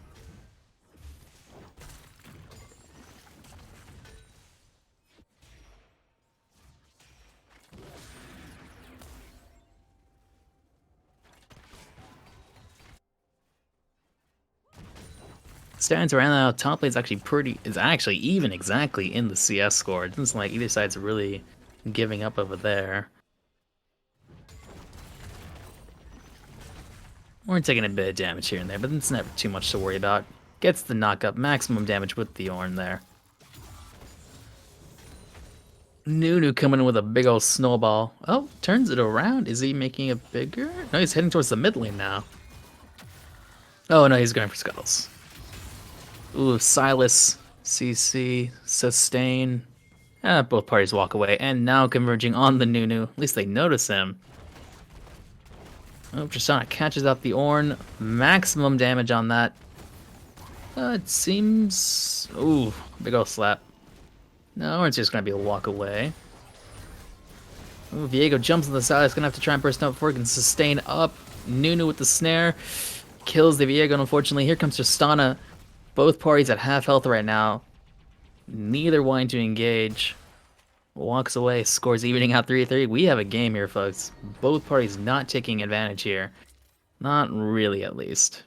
Stands around now. Top lane's actually even exactly in the CS score. It doesn't seem like either side's really giving up over there. We're taking a bit of damage here and there, but it's never too much to worry about. Gets the knock-up, maximum damage with the Ornn there. Nunu coming in with a big old snowball. Oh, turns it around. Is he making it bigger? No, he's heading towards the mid lane now. Oh no, he's going for scuttles. Ooh, Silas, CC, sustain. Both parties walk away, and now converging on the Nunu. At least they notice him. Oh, Tristana catches out the Ornn. Maximum damage on that. It seems... Ooh, big ol' slap. No, Ornn's just gonna be a walk away. Ooh, Viego jumps on the side. It's gonna have to try and burst out before he can sustain up. Nunu with the snare. Kills the Viego, unfortunately. Here comes Tristana. Both parties at half health right now. Neither wanting to engage. Walks away, scores evening out 3-3. We have a game here, folks. Both parties not taking advantage here. Not really, at least.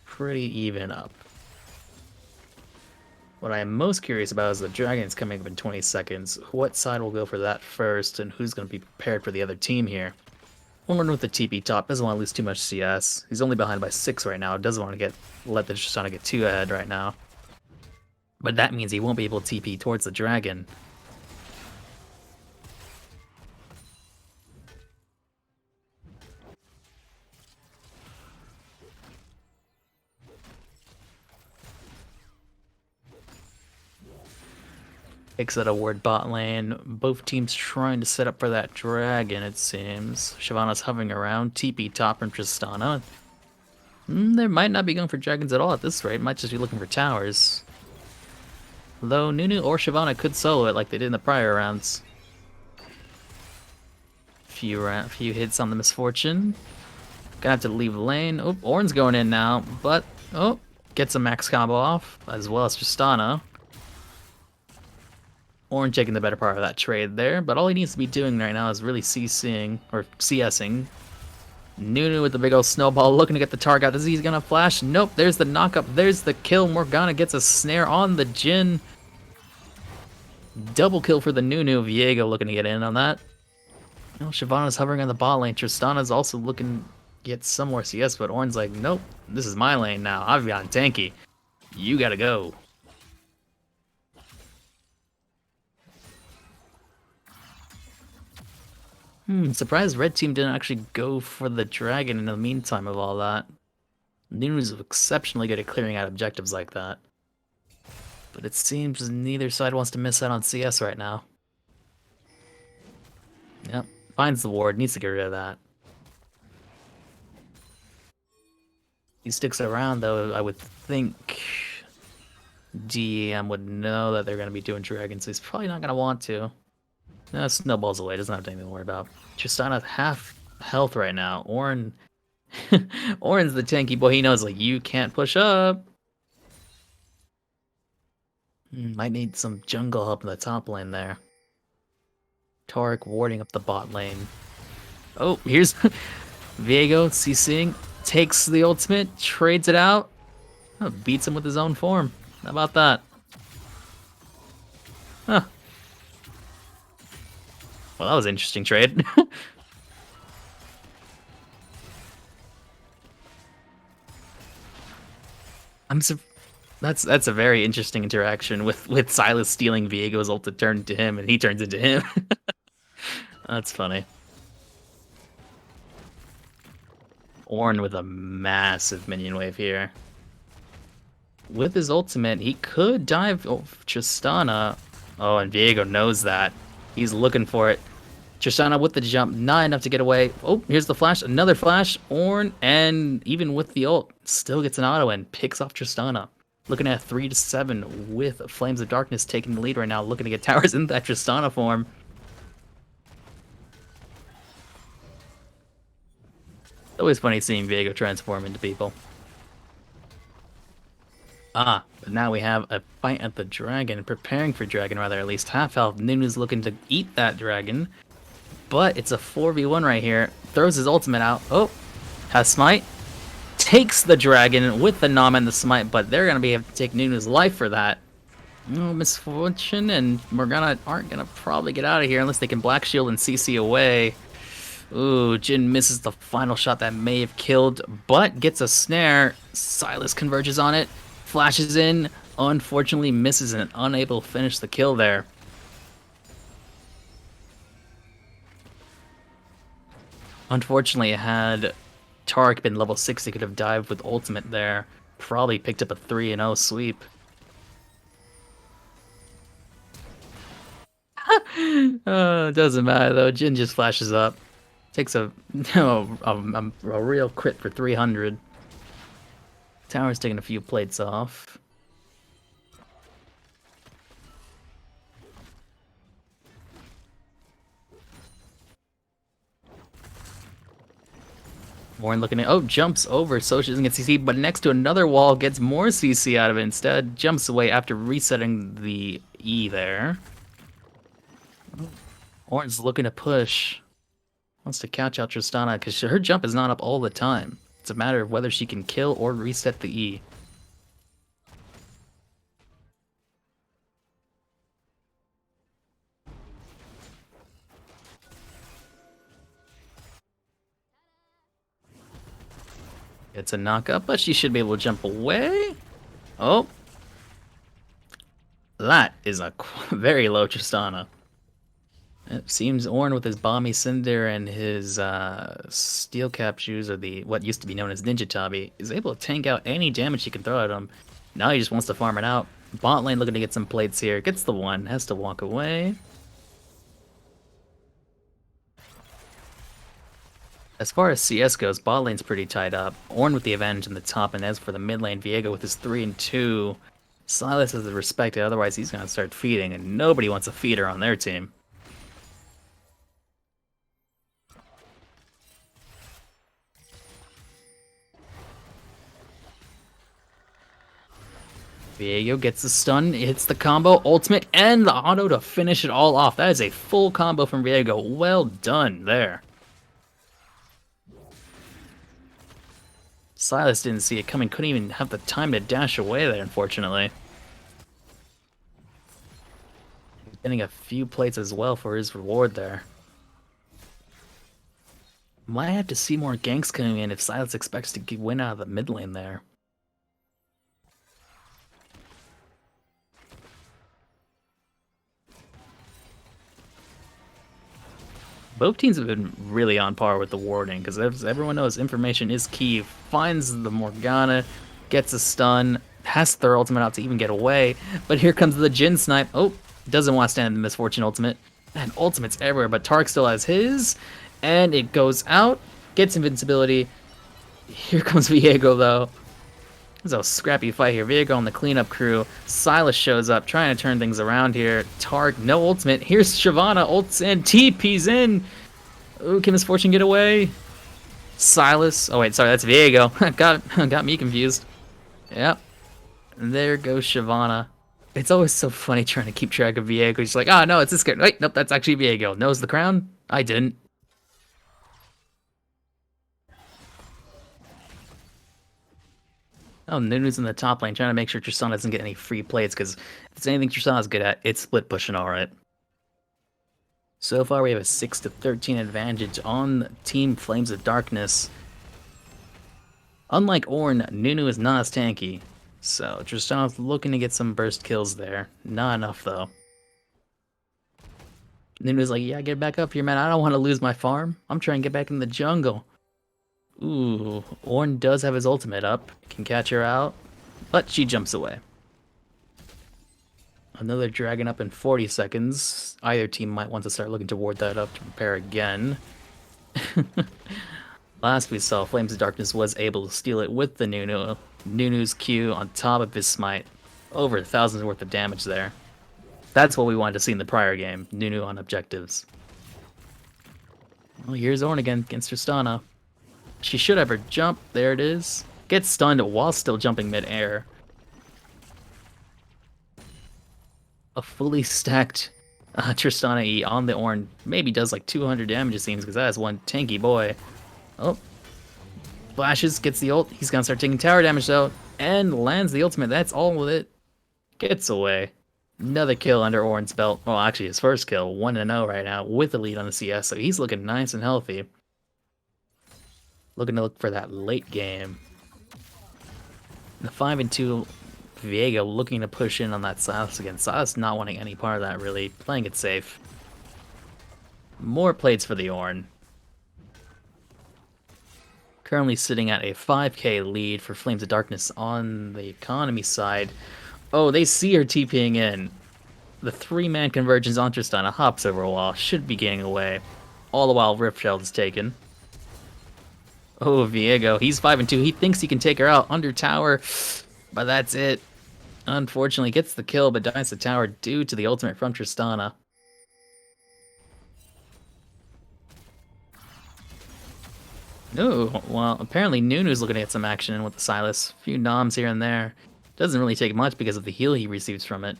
Pretty even up. What I am most curious about is the Dragons coming up in 20 seconds. What side will go for that first, and who's going to be prepared for the other team here? Ornn with the TP top, doesn't want to lose too much CS. He's only behind by 6 right now, doesn't want to let the Tristana get too ahead right now. But that means he won't be able to TP towards the dragon. Picks at a ward bot lane. Both teams trying to set up for that dragon, it seems. Shyvana's hovering around. TP top from Tristana. They might not be going for dragons at all at this rate. Might just be looking for towers. Though Nunu or Shyvana could solo it like they did in the prior rounds. Few hits on the misfortune. Gonna have to leave lane. Oh, Ornn's going in now, but oh, gets a max combo off, as well as Tristana. Orange taking the better part of that trade there, but all he needs to be doing right now is really CCing, or CSing. Nunu with the big old snowball looking to get the target out. Is he gonna flash? Nope, there's the knockup, there's the kill. Morgana gets a snare on the Jhin. Double kill for the Nunu. Viego looking to get in on that. You know, Shyvana's hovering on the bot lane. Tristana's also looking to get some more CS, but Ornn's like, nope, this is my lane now. I've got tanky. You gotta go. Surprised red team didn't actually go for the dragon in the meantime of all that. Nunu's exceptionally good at clearing out objectives like that. But it seems neither side wants to miss out on CS right now. Yep, finds the ward, needs to get rid of that. He sticks around though, I would think D.E.M would know that they're going to be doing dragons, so he's probably not going to want to. No, snowballs away, doesn't have anything to worry about. Tristana half health right now. Ornn Ornn's the tanky boy, he knows like you can't push up. Might need some jungle help in the top lane there. Taric warding up the bot lane. Oh, here's Viego CCing, takes the ultimate, trades it out, beats him with his own form. How about that? Huh. Well, that was an interesting trade. That's a very interesting interaction with Silas stealing Viego's ult to turn into him, and he turns into him. That's funny. Ornn with a massive minion wave here. With his ultimate, he could dive Tristana. Oh, and Viego knows that. He's looking for it. Tristana with the jump, not enough to get away. Oh, here's the flash, another flash. Ornn, and even with the ult, still gets an auto and picks off Tristana. Looking at 3-7 with Flames of Darkness taking the lead right now, looking to get towers in that Tristana form. It's always funny seeing Viego transform into people. But now we have a fight at the dragon, preparing for dragon rather, at least half health. Nunu's looking to eat that dragon, but it's a 4v1 right here. Throws his ultimate out. Oh, has smite. Takes the dragon with the Nom and the smite, but they're gonna be able to take Nunu's life for that. Oh, Misfortune and Morgana aren't gonna probably get out of here unless they can Black Shield and CC away. Ooh, Jhin misses the final shot that may have killed, but gets a snare. Silas converges on it, flashes in, unfortunately misses and unable to finish the kill there. Unfortunately, had Taric been level 6, he could have dived with ultimate there. Probably picked up a 3-0 sweep. Doesn't matter though, Jhin just flashes up. Takes a real crit for 300. Tower's taking a few plates off. Ornn looking at, oh, jumps over so she doesn't get CC, but next to another wall gets more CC out of it instead. Jumps away after resetting the E there. Ornn's looking to push. Wants to catch out Tristana because her jump is not up all the time. It's a matter of whether she can kill or reset the E. It's a knock-up, but she should be able to jump away. Oh. That is a very low Tristana. It seems Ornn with his Bomby Cinder and his Steel Cap shoes, or what used to be known as Ninja Tabi, is able to tank out any damage he can throw at him. Now he just wants to farm it out. Bot lane looking to get some plates here. Gets the one, has to walk away. As far as CS goes, bot lane's pretty tied up. Ornn with the advantage in the top, and as for the mid lane, Viego with his 3-2. Silas has the respect, otherwise he's going to start feeding, and nobody wants a feeder on their team. Viego gets the stun, hits the combo, ultimate, and the auto to finish it all off. That is a full combo from Viego. Well done there. Silas didn't see it coming, couldn't even have the time to dash away there, unfortunately. Getting a few plates as well for his reward there. Might have to see more ganks coming in if Silas expects to win out of the mid lane there. Both teams have been really on par with the warding, because as everyone knows, information is key. Finds the Morgana, gets a stun, has their ultimate out to even get away, but here comes the Jhin snipe. Oh, doesn't want to stand in the Misfortune ultimate. And ultimate's everywhere, but Tark still has his, and it goes out, gets invincibility. Here comes Viego, though. It's a scrappy fight here. Viego on the cleanup crew. Silas shows up, trying to turn things around here. Tark, no ultimate. Here's Shyvana, ults in, TP's in. Ooh, can Misfortune get away? Silas, oh wait, sorry, that's Viego. got me confused. Yep. And there goes Shyvana. It's always so funny trying to keep track of Viego. He's like, oh no, it's this guy. Wait, nope, that's actually Viego. Knows the crown? I didn't. Oh, Nunu's in the top lane, trying to make sure Tristana doesn't get any free plates, because if it's anything Tristana's good at, it's split pushing alright. So far, we have a 6-13 advantage on Team Flames of Darkness. Unlike Ornn, Nunu is not as tanky, so Tristana's looking to get some burst kills there. Not enough, though. Nunu's like, yeah, get back up here, man. I don't want to lose my farm. I'm trying to get back in the jungle. Ooh, Ornn does have his ultimate up. Can catch her out, but she jumps away. Another dragon up in 40 seconds. Either team might want to start looking to ward that up to prepare again. Last we saw, Flames of Darkness was able to steal it with the Nunu. Nunu's Q on top of his smite. Over 1,000's worth of damage there. That's what we wanted to see in the prior game. Nunu on objectives. Well, here's Ornn again against Tristana. She should have her jump. There it is. Gets stunned while still jumping mid-air. A fully stacked Tristana E on the Ornn maybe does like 200 damage, it seems, because that is one tanky boy. Oh. Flashes, gets the ult. He's going to start taking tower damage, though, and lands the ultimate. That's all with it. Gets away. Another kill under Ornn's belt. Well, actually, his first kill. 1-0 right now with the lead on the CS, so he's looking nice and healthy. Looking to look for that late game. The 5-2 Viego looking to push in on that Silas again. Silas not wanting any part of that, really. Playing it safe. More plates for the Ornn. Currently sitting at a 5k lead for Flames of Darkness on the economy side. Oh, they see her TPing in. The 3-man convergence on Tristana hops over a wall. Should be getting away. All the while Rift Shell is taken. Oh, Viego, he's 5-2. He thinks he can take her out under tower, but that's it. Unfortunately, gets the kill, but dies the tower due to the ultimate from Tristana. No, well, apparently Nunu's looking to get some action in with the Silas. A few noms here and there. Doesn't really take much because of the heal he receives from it.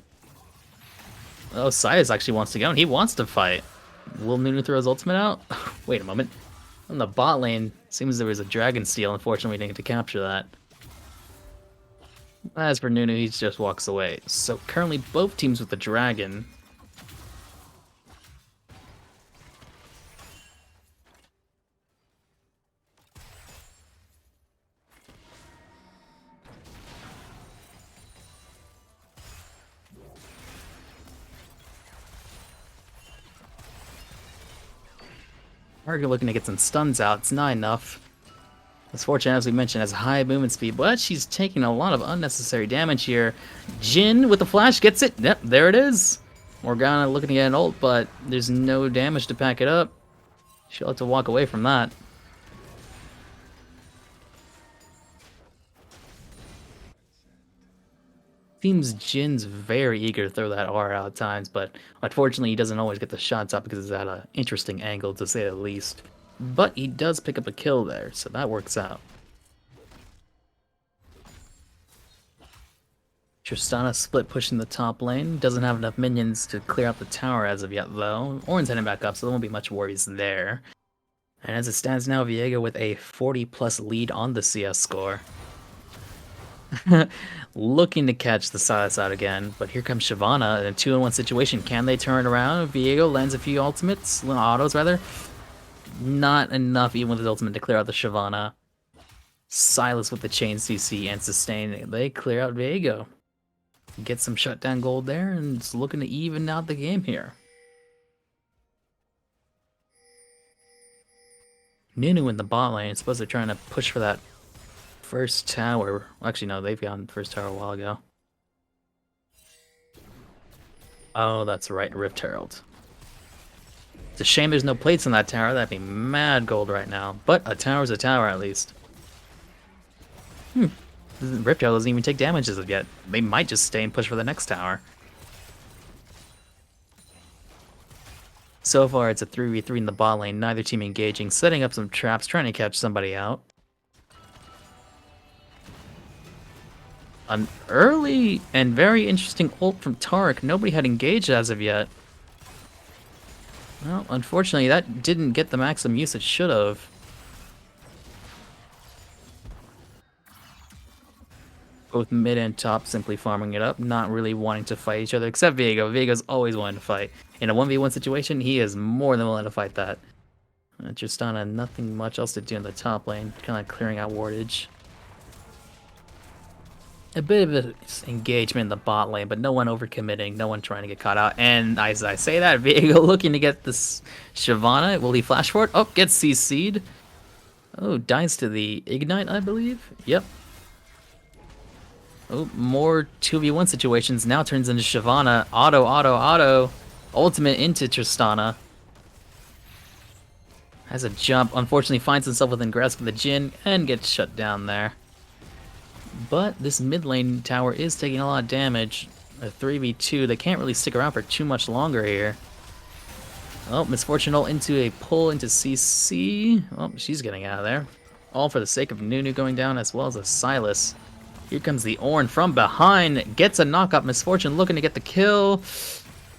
Oh, Silas actually wants to go, and he wants to fight. Will Nunu throw his ultimate out? Wait a moment. On the bot lane, seems there was a dragon steal. Unfortunately, we didn't get to capture that. As for Nunu, he just walks away. So currently, both teams with the dragon. We're looking to get some stuns out. It's not enough. Misfortune, as we mentioned, has high movement speed, but she's taking a lot of unnecessary damage here. Jhin with the flash gets it. Yep, there it is. Morgana looking to get an ult, but there's no damage to back it up. She'll have to walk away from that. Seems Jin's very eager to throw that R out at times, but unfortunately he doesn't always get the shots up because it's at an interesting angle, to say the least. But he does pick up a kill there, so that works out. Tristana split pushing the top lane. Doesn't have enough minions to clear out the tower as of yet, though. Ornn's heading back up, so there won't be much worries there. And as it stands now, Viego with a 40+ lead on the CS score. Looking to catch the Silas out again, but here comes Shyvana in a 2-in-1 situation. Can they turn it around? Viego lands a few ultimates, autos rather. Not enough even with his ultimate to clear out the Shyvana. Silas with the chain CC and sustain. They clear out Viego. Get some shutdown gold there, and it's looking to even out the game here. Nunu in the bot lane. I suppose they're trying to push for that first tower. Well, actually, no, they've gotten first tower a while ago. Oh, that's right, Rift Herald. It's a shame there's no plates on that tower. That'd be mad gold right now. But a tower's a tower, at least. Rift Herald doesn't even take damage as of yet. They might just stay and push for the next tower. So far, it's a 3v3 in the bot lane. Neither team engaging, setting up some traps, trying to catch somebody out. An early and very interesting ult from Taric. Nobody had engaged as of yet. Well, unfortunately, that didn't get the maximum use it should have. Both mid and top simply farming it up, not really wanting to fight each other, except Viego. Viego's always wanting to fight. In a 1v1 situation, he is more than willing to fight that. Tristana, nothing much else to do in the top lane, kind of clearing out wardage. A bit of an engagement in the bot lane, but no one overcommitting, no one trying to get caught out. And as I say that, Viego looking to get this Shyvana. Will he flash for it? Oh, gets CC'd. Oh, dies to the Ignite, I believe. Yep. Oh, more 2v1 situations. Now turns into Shyvana. Auto. Ultimate into Tristana. Has a jump. Unfortunately finds himself within grasp of the Jhin and gets shut down there. But this mid lane tower is taking a lot of damage. A 3v2. They can't really stick around for too much longer here. Oh, Misfortune ult into a pull into CC. Oh, she's getting out of there. All for the sake of Nunu going down as well as a Silas. Here comes the Ornn from behind. Gets a knockup. Misfortune looking to get the kill.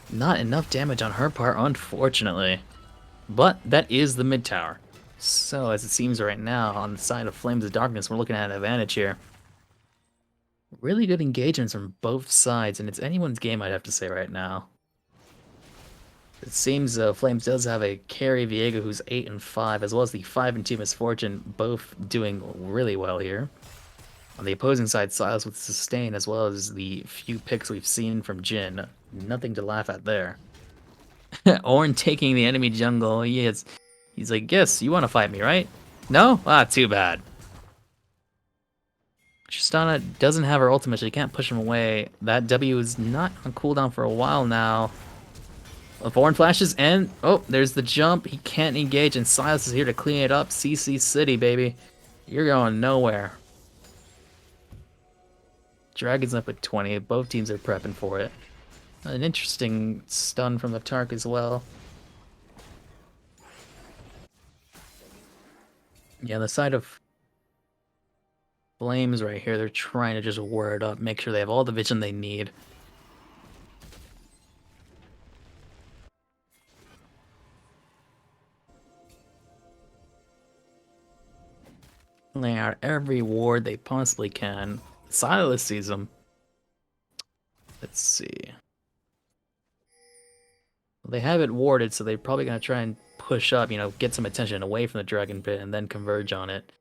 Not enough damage on her part, unfortunately. But that is the mid tower. So, as it seems right now, on the side of Flames of Darkness, we're looking at an advantage here. Really good engagements from both sides, and it's anyone's game, I'd have to say right now. It seems Flames does have a carry Viego who's 8-5, as well as the 5-2 Misfortune, both doing really well here. On the opposing side, Silas with sustain, as well as the few picks we've seen from Jhin. Nothing to laugh at there. Ornn taking the enemy jungle. He's like, yes, you want to fight me, right? No? Ah, too bad. Tristana doesn't have her ultimate, so you can't push him away. That W is not on cooldown for a while now. Ornn flashes, and oh, there's the jump. He can't engage, and Silas is here to clean it up. CC City, baby. You're going nowhere. Dragon's up at 20. Both teams are prepping for it. An interesting stun from the Tark as well. Yeah, the side of Flames right here, they're trying to just word up, make sure they have all the vision they need. Laying out every ward they possibly can. Silas sees them. Let's see. Well, they have it warded, so they're probably going to try and push up, get some attention away from the Dragon Pit and then converge on it.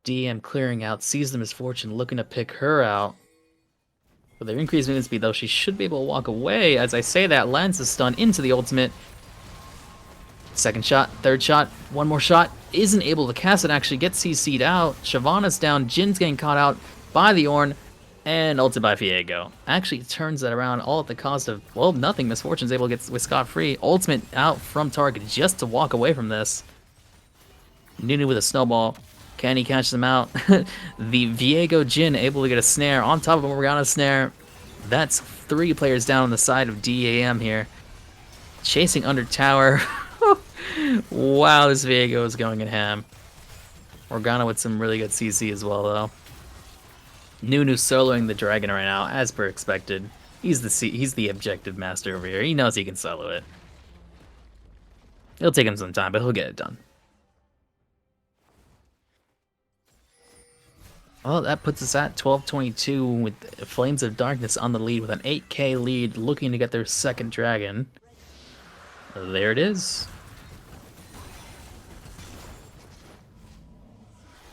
D.E.M clearing out, sees the Misfortune, looking to pick her out. With their increased movement speed, though, she should be able to walk away. As I say that, lands the stun into the ultimate. Second shot, third shot, one more shot. Isn't able to cast it, actually gets CC'd out. Shyvana's down, Jin's getting caught out by the Ornn, and ulted by Viego. Actually turns that around all at the cost of, well, nothing. Misfortune's able to get with scot-free. Ultimate out from target just to walk away from this. Nunu with a snowball. Can he catch them out? The Viego Jhin able to get a snare on top of a Morgana snare. That's 3 players down on the side of D.E.M here. Chasing under tower. Wow, this Viego is going in ham. Morgana with some really good CC as well, though. Nunu soloing the dragon right now, as per expected. He's the objective master over here. He knows he can solo it. It'll take him some time, but he'll get it done. Well, that puts us at 12:22 with Flames of Darkness on the lead with an 8k lead, looking to get their second dragon. There it is.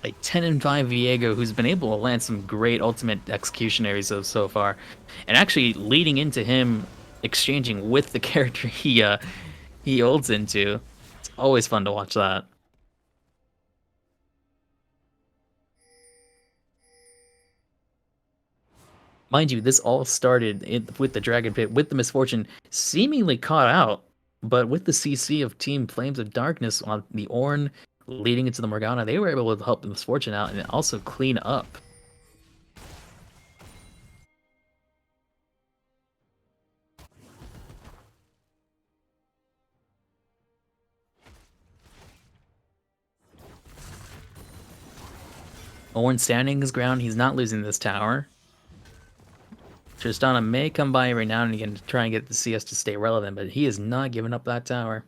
A 10-5 Viego who's been able to land some great ultimate executionaries so far, and actually leading into him exchanging with the character he ults into. It's always fun to watch that. Mind you, this all started with the Dragon Pit, with the Misfortune seemingly caught out, but with the CC of Team Flames of Darkness on the Ornn leading into the Morgana, they were able to help the Misfortune out and also clean up. Ornn standing his ground, he's not losing this tower. Tristana may come by every now and again to try and get the CS to stay relevant, but he is not giving up that tower.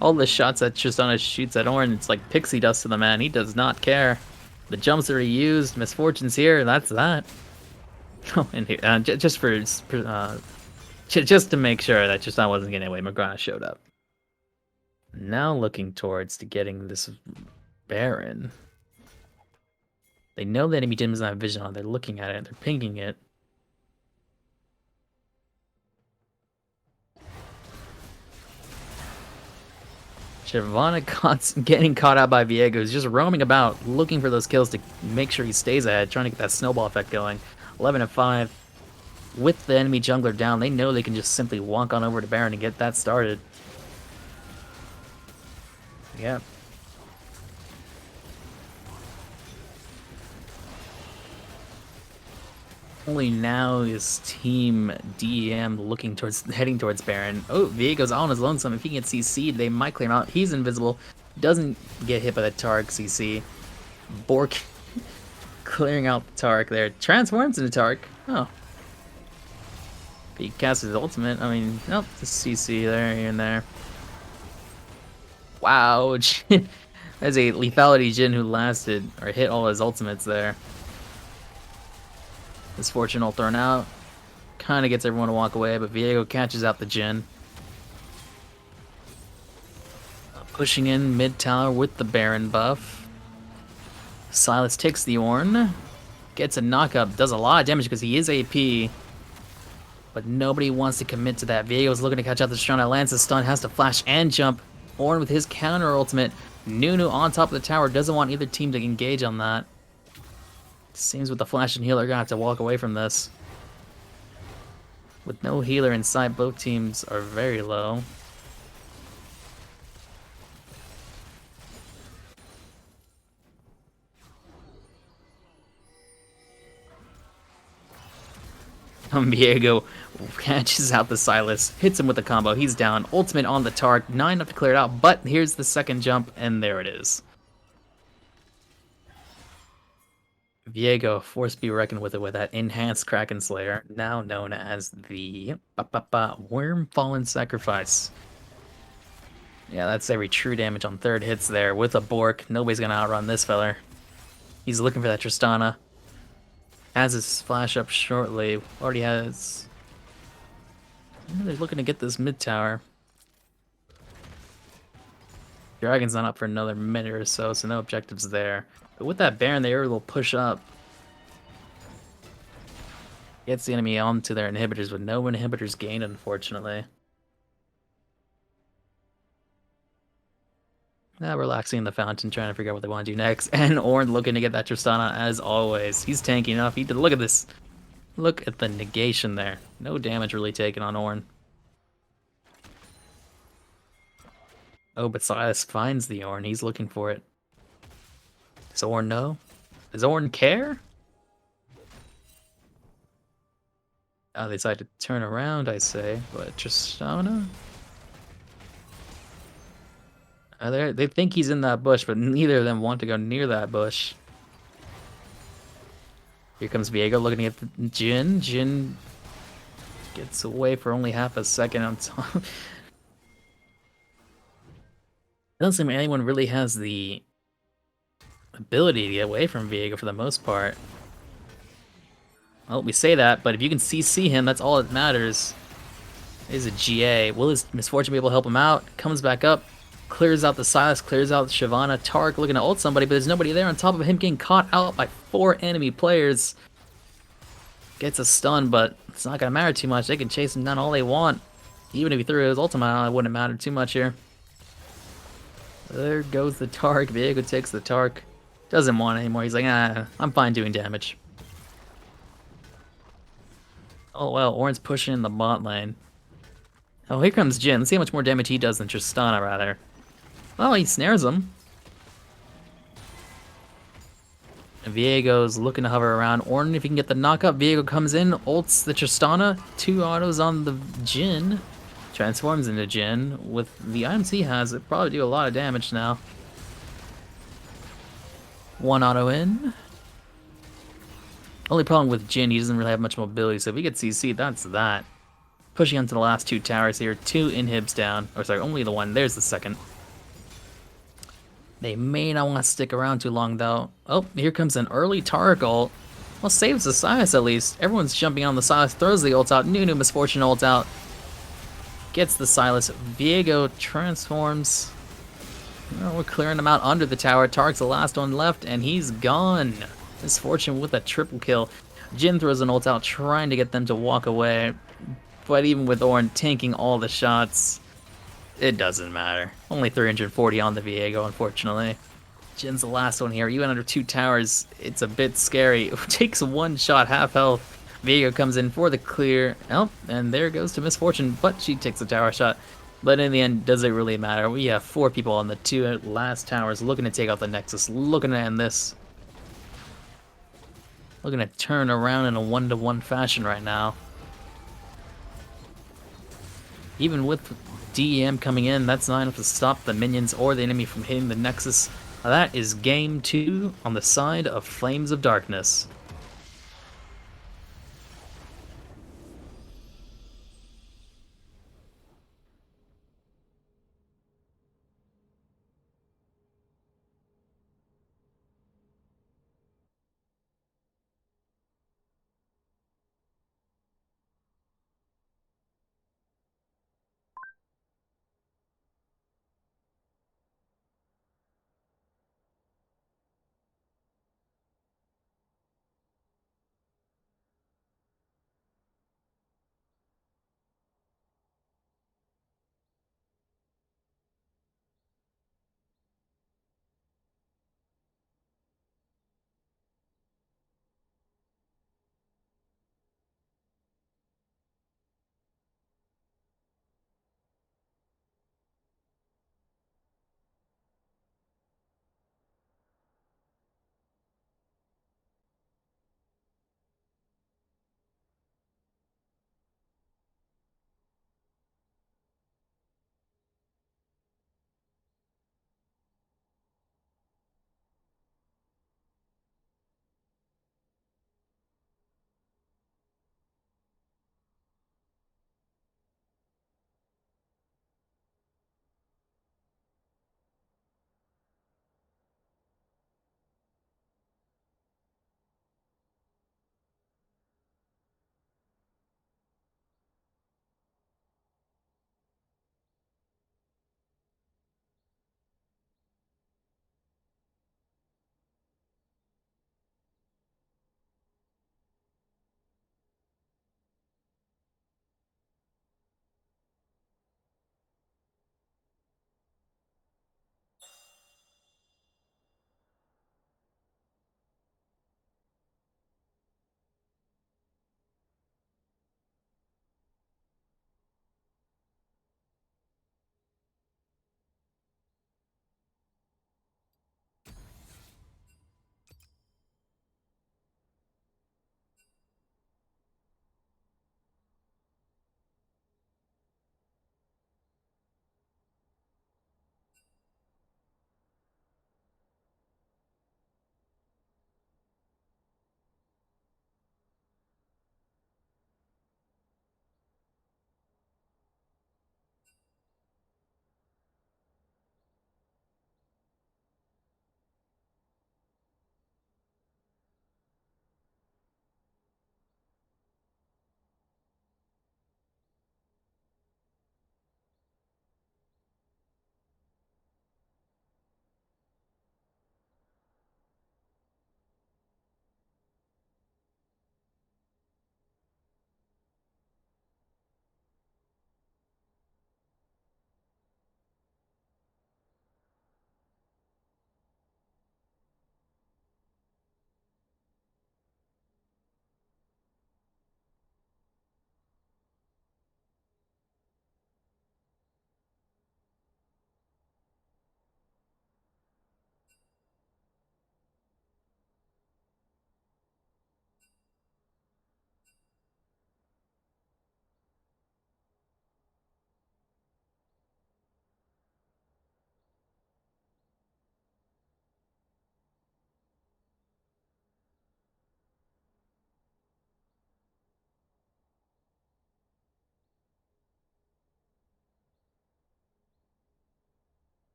All the shots that Tristana shoots at Ornn, it's like pixie dust to the man. He does not care. The jumps that he used, Misfortune's here, that's that. Oh, and here, just to make sure that Tristana wasn't getting away, Morgana showed up. Now looking towards to getting this Baron. They know the enemy team doesn't have vision on it. They're looking at it, they're pinging it. Shyvana getting caught out by Viego, who's just roaming about, looking for those kills to make sure he stays ahead, trying to get that snowball effect going. 11-5. With the enemy jungler down, they know they can just simply walk on over to Baron and get that started. Yeah. Only now is Team D.E.M heading towards Baron. Oh, Viego's all on his lonesome. If he can get CC'd, they might clear him out. He's invisible. Doesn't get hit by the Tark CC. Bork clearing out the Tark there. Transforms into Tark. Oh. He casts his ultimate. I mean, nope, the CC there, here and there. Wow. There's a lethality Jhin who lasted, or hit all his ultimates there. Misfortune all thrown out. Kind of gets everyone to walk away, but Viego catches out the Jhin. Pushing in mid tower with the Baron buff. Silas takes the Ornn. Gets a knockup. Does a lot of damage because he is AP. But nobody wants to commit to that. Viego's looking to catch out the Tristana. Lands the stun. Has to flash and jump. Ornn with his counter ultimate. Nunu on top of the tower. Doesn't want either team to engage on that. Seems with the flash and heal, they're gonna have to walk away from this. With no healer in sight, both teams are very low. Viego catches out the Silas, hits him with a combo, he's down. Ultimate on the Tark, 9 enough to clear it out, but here's the second jump, and there it is. Viego, force be reckoned with it with that enhanced Kraken Slayer, now known as the Worm Fallen Sacrifice. Yeah, that's every true damage on third hits there with a Bork. Nobody's gonna outrun this feller. He's looking for that Tristana. Has his flash up shortly. Already has. They're looking to get this mid tower. Dragon's not up for another minute or so, so no objectives there. But with that Baron, they are able to push up. Gets the enemy onto their inhibitors, with no inhibitors gained, unfortunately. Now relaxing in the fountain, trying to figure out what they want to do next. And Ornn looking to get that Tristana as always. He's tanky enough. Look at this. Look at the negation there. No damage really taken on Ornn. Oh, but Silas finds the Ornn. He's looking for it. Does Ornn know? Does Ornn care? They decide to turn around, I say, but Tristana? They think he's in that bush, but neither of them want to go near that bush. Here comes Viego looking at the Jhin. Jhin gets away for only half a second on top. It doesn't seem anyone really has the ability to get away from Viego for the most part. Well, we say that, but if you can CC him, that's all that matters. Is a GA. Will his Misfortune be able to help him out? Comes back up, clears out the Silas, clears out Shyvana. Tark looking to ult somebody, but there's nobody there on top of him getting caught out by 4 enemy players. Gets a stun, but it's not going to matter too much. They can chase him down all they want. Even if he threw his ultimate out, it wouldn't matter too much here. There goes the Tark. Viego takes the Tark. Doesn't want it anymore. He's like, I'm fine doing damage. Oh, well, Ornn's pushing in the bot lane. Oh, here comes Jhin. Let's see how much more damage he does than Tristana, rather. Oh, he snares him. And Viego's looking to hover around. Ornn, if he can get the knockup, Viego comes in, ults the Tristana. 2 autos on the Jhin. Transforms into Jhin. With the items he has, it probably do a lot of damage now. 1 auto in. Only problem with Jhin, he doesn't really have much mobility, so if he gets CC, that's that. Pushing onto the last 2 towers here. 2 inhibs down. Or sorry, only the 1. There's the second. They may not want to stick around too long, though. Oh, here comes an early Tark ult. Well, saves the Silas at least. Everyone's jumping on the Silas, throws the ult out. Nunu Misfortune ult out. Gets the Silas. Viego transforms. Oh, we're clearing him out under the tower. Tark's the last one left, and he's gone. Misfortune with a triple kill. Jhin throws an ult out, trying to get them to walk away. But even with Ornn tanking all the shots, it doesn't matter. Only 340 on the Viego, unfortunately. Jin's the last one here. Even under 2 towers, it's a bit scary. It takes 1 shot, half health. Viego comes in for the clear. Oh, and there goes to Misfortune, but she takes a tower shot. But in the end, does it really matter? We have 4 people on the 2 last towers looking to take out the Nexus, looking to end this. Looking to turn around in a 1-to-1 fashion right now. Even with D.E.M coming in, that's not enough to stop the minions or the enemy from hitting the Nexus. That is game 2 on the side of Flames of Darkness.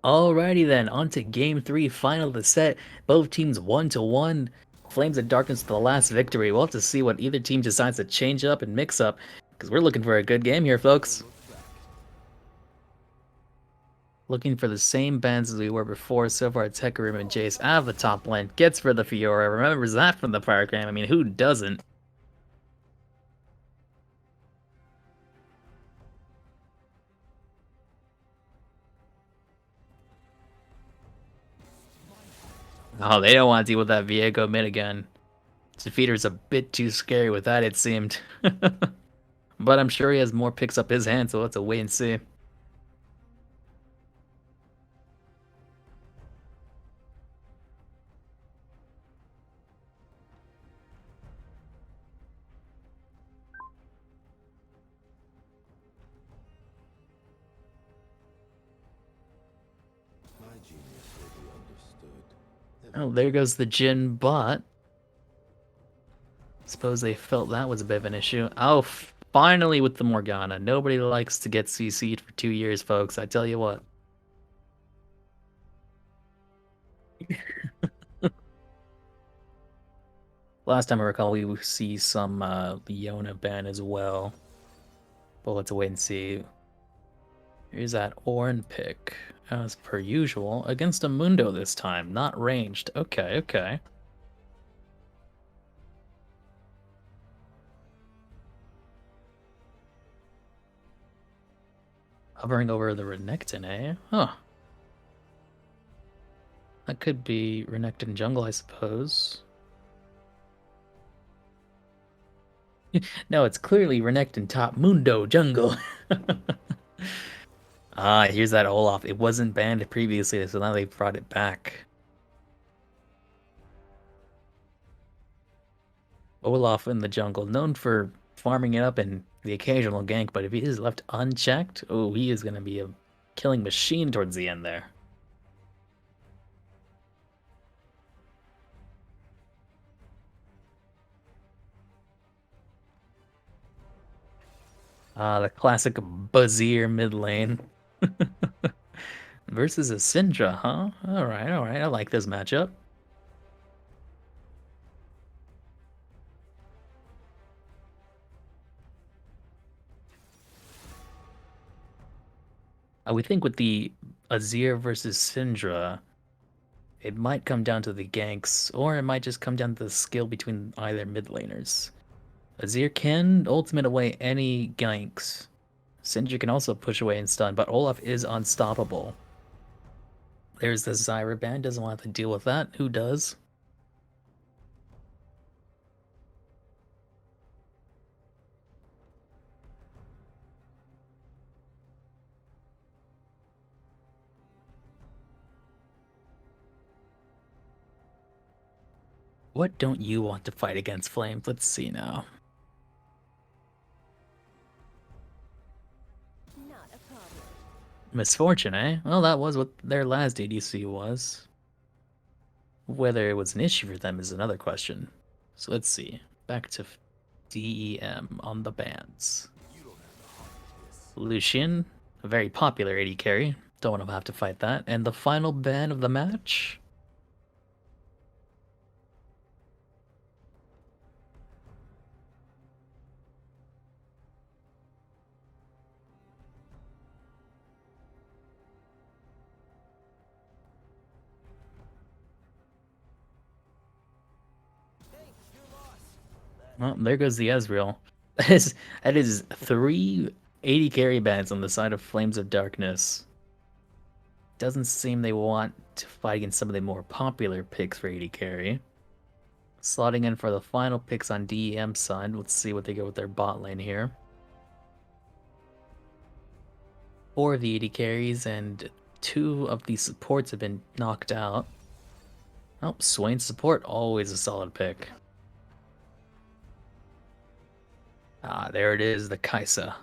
Alrighty then, on to game 3, final of the set. Both teams 1-1. Flames of Darkness to the last victory. We'll have to see what either team decides to change up and mix up, because we're looking for a good game here, folks. Looking for the same bans as we were before. So far, Tekarim and Jace out of the top lane. Gets for the Fiora. Remembers that from the prior game. I mean, who doesn't? Oh, they don't want to deal with that Viego mid again. Defeater's a bit too scary with that, it seemed. But I'm sure he has more picks up his hand, so let's wait and see. Oh, there goes the Jin bot. Suppose they felt that was a bit of an issue. Oh, finally with the Morgana. Nobody likes to get CC'd for 2 years, folks. I tell you what. Last time I recall, we would see some Leona ban as well. But let's wait and see. Here's that Ornn pick, as per usual, against a Mundo this time, not ranged. Okay, okay. Hovering over the Renekton, eh? Huh. That could be Renekton jungle, I suppose. No, it's clearly Renekton top Mundo jungle. Ah, here's that Olaf. It wasn't banned previously, so now they brought it back. Olaf in the jungle, known for farming it up and the occasional gank, but if he is left unchecked, oh, he is going to be a killing machine towards the end there. Ah, the classic Bazir mid lane. Versus a Syndra, huh? Alright, alright. I like this matchup. I would think with the Azir versus Syndra, it might come down to the ganks, or it might just come down to the skill between either mid laners. Azir can ultimate away any ganks. Syndra can also push away and stun, but Olaf is unstoppable. There's the Zyra ban, doesn't want to deal with that. Who does? What don't you want to fight against Flames? Let's see now. Not a problem. Misfortune, eh? Well, that was what their last ADC was. Whether it was an issue for them is another question. So let's see. Back to D.E.M on the bans. Lucian, a very popular AD carry. Don't want to have to fight that. And the final ban of the match? Well, there goes the Ezreal. That is 3 80 carry bans on the side of Flames of Darkness. Doesn't seem they want to fight against some of the more popular picks for 80 carry. Slotting in for the final picks on D.E.M side. Let's see what they go with their bot lane here. 4 of the 80 carries and 2 of the supports have been knocked out. Oh, Swain's support, always a solid pick. Ah, there it is, the Kaisa.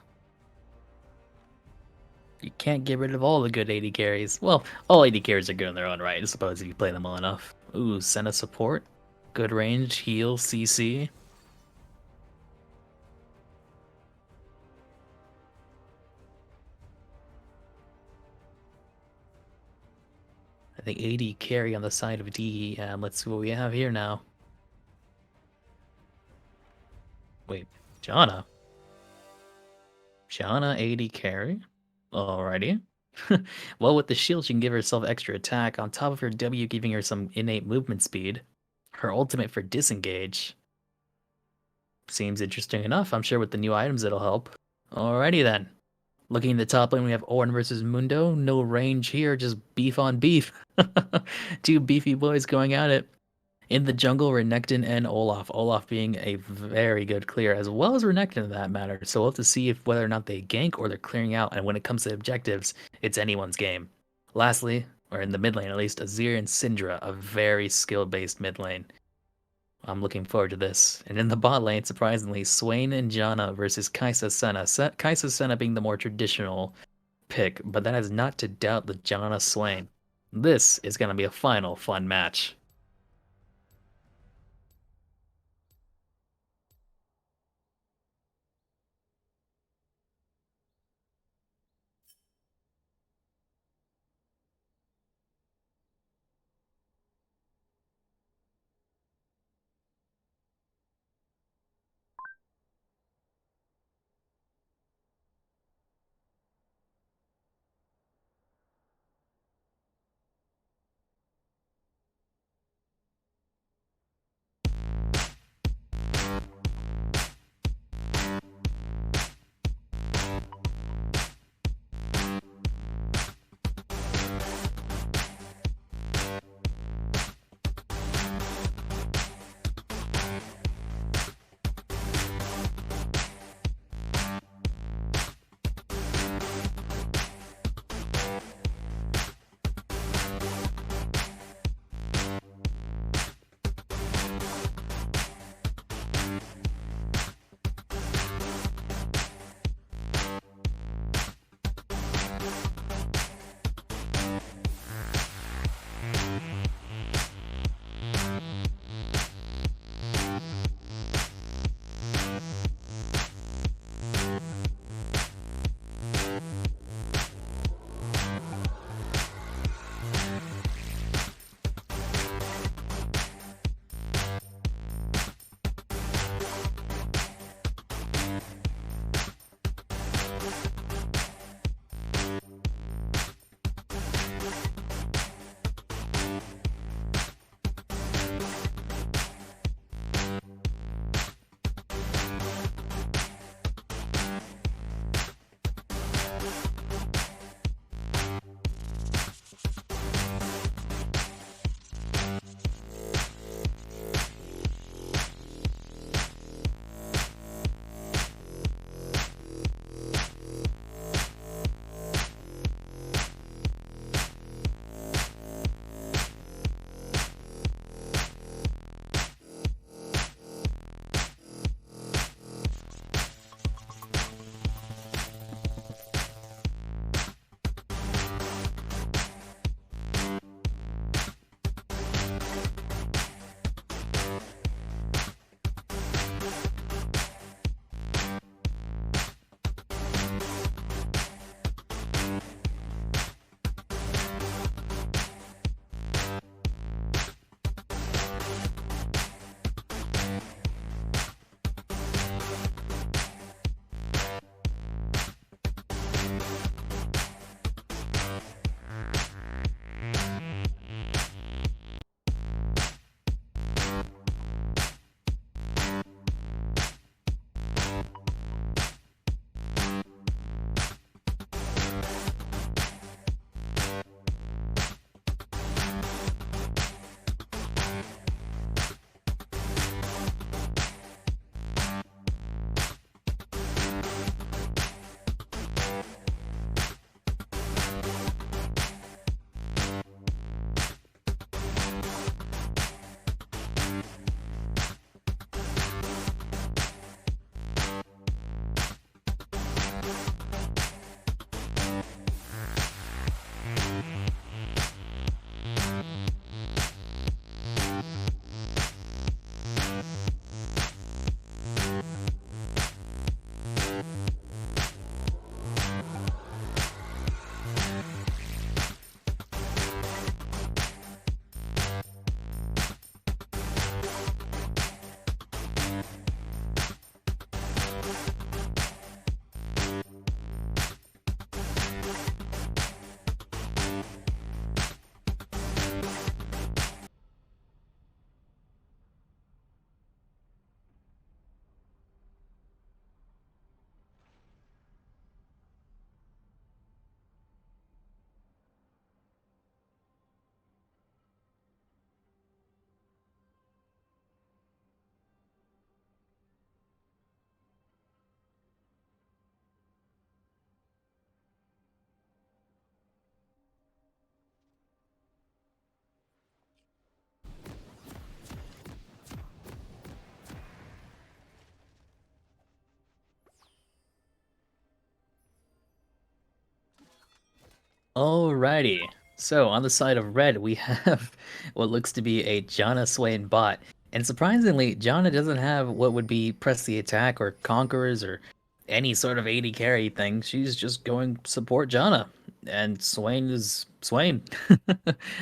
You can't get rid of all the good 80 carries. Well, all 80 carries are good in their own right, I suppose, if you play them well enough. Ooh, Senna support. Good range, heal, CC. I think AD carry on the side of D.E.M. Let's see what we have here now. Wait, Janna? Janna AD carry? Alrighty. Well, with the shield, she can give herself extra attack, on top of her W giving her some innate movement speed. Her ultimate for disengage. Seems interesting enough. I'm sure with the new items it'll help. Alrighty then. Looking at the top lane, we have Ornn versus Mundo. No range here, just beef on beef. Two beefy boys going at it. In the jungle, Renekton and Olaf. Olaf being a very good clear, as well as Renekton in that matter. So we'll have to see if whether or not they gank or they're clearing out. And when it comes to objectives, it's anyone's game. Lastly, or in the mid lane at least, Azir and Syndra, a very skill-based mid lane. I'm looking forward to this. And in the bot lane, surprisingly, Swain and Janna versus Kaisa Senna. Kaisa Senna being the more traditional pick, but that is not to doubt the Janna Swain. This is going to be a final fun match. Alrighty. So on the side of red, we have what looks to be a Janna Swain bot. And surprisingly, Janna doesn't have what would be press the attack or conquerors or any sort of AD carry thing. She's just going support Janna. And Swain is Swain.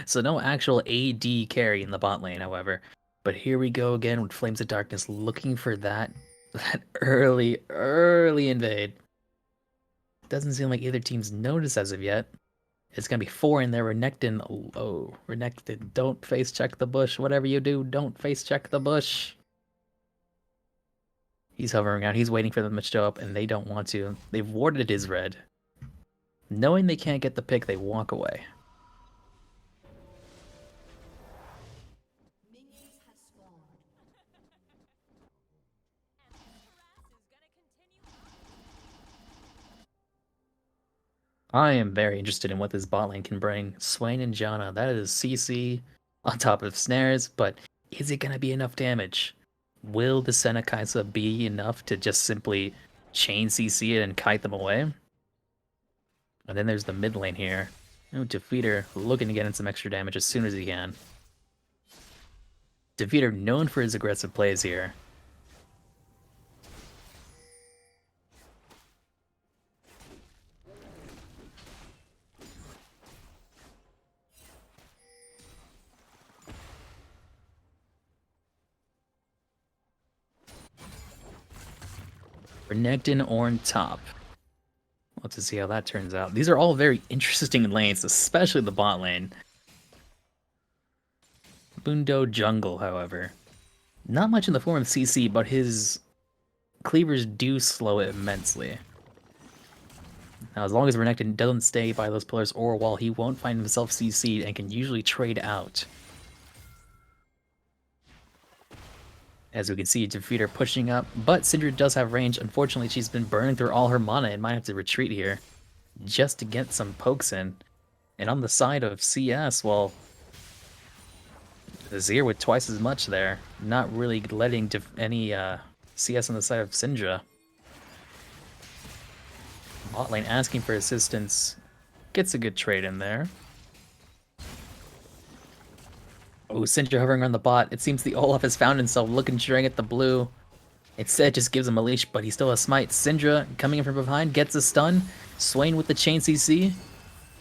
So no actual AD carry in the bot lane, however. But here we go again with Flames of Darkness looking for that early invade. Doesn't seem like either team's noticed as of yet. It's gonna be 4 in there. Renekton. Oh, Renekton. Don't face check the bush. Whatever you do, don't face check the bush. He's hovering around. He's waiting for them to show up, and they don't want to. They've warded his red. Knowing they can't get the pick, they walk away. Minions have spawned. I am very interested in what this bot lane can bring. Swain and Janna, that is CC on top of snares, but is it going to be enough damage? Will the Senekaisa be enough to just simply chain CC it and kite them away? And then there's the mid lane here. Oh, Defeater looking to get in some extra damage as soon as he can. Defeater known for his aggressive plays here. Renekton on top. Let's see how that turns out. These are all very interesting lanes, especially the bot lane. Mundo jungle, however. Not much in the form of CC, but his cleavers do slow it immensely. Now, as long as Renekton doesn't stay by those pillars or wall, he won't find himself CC'd and can usually trade out. As we can see, Defeater pushing up, but Syndra does have range. Unfortunately, she's been burning through all her mana and might have to retreat here just to get some pokes in. And on the side of CS, well, Azir with twice as much there, not really letting any CS on the side of Syndra. Bot lane asking for assistance, gets a good trade in there. Oh, Syndra hovering on the bot. It seems the Olaf has found himself looking straight at the blue. Instead, just gives him a leash, but he still has smite. Syndra coming in from behind, gets a stun. Swain with the chain CC.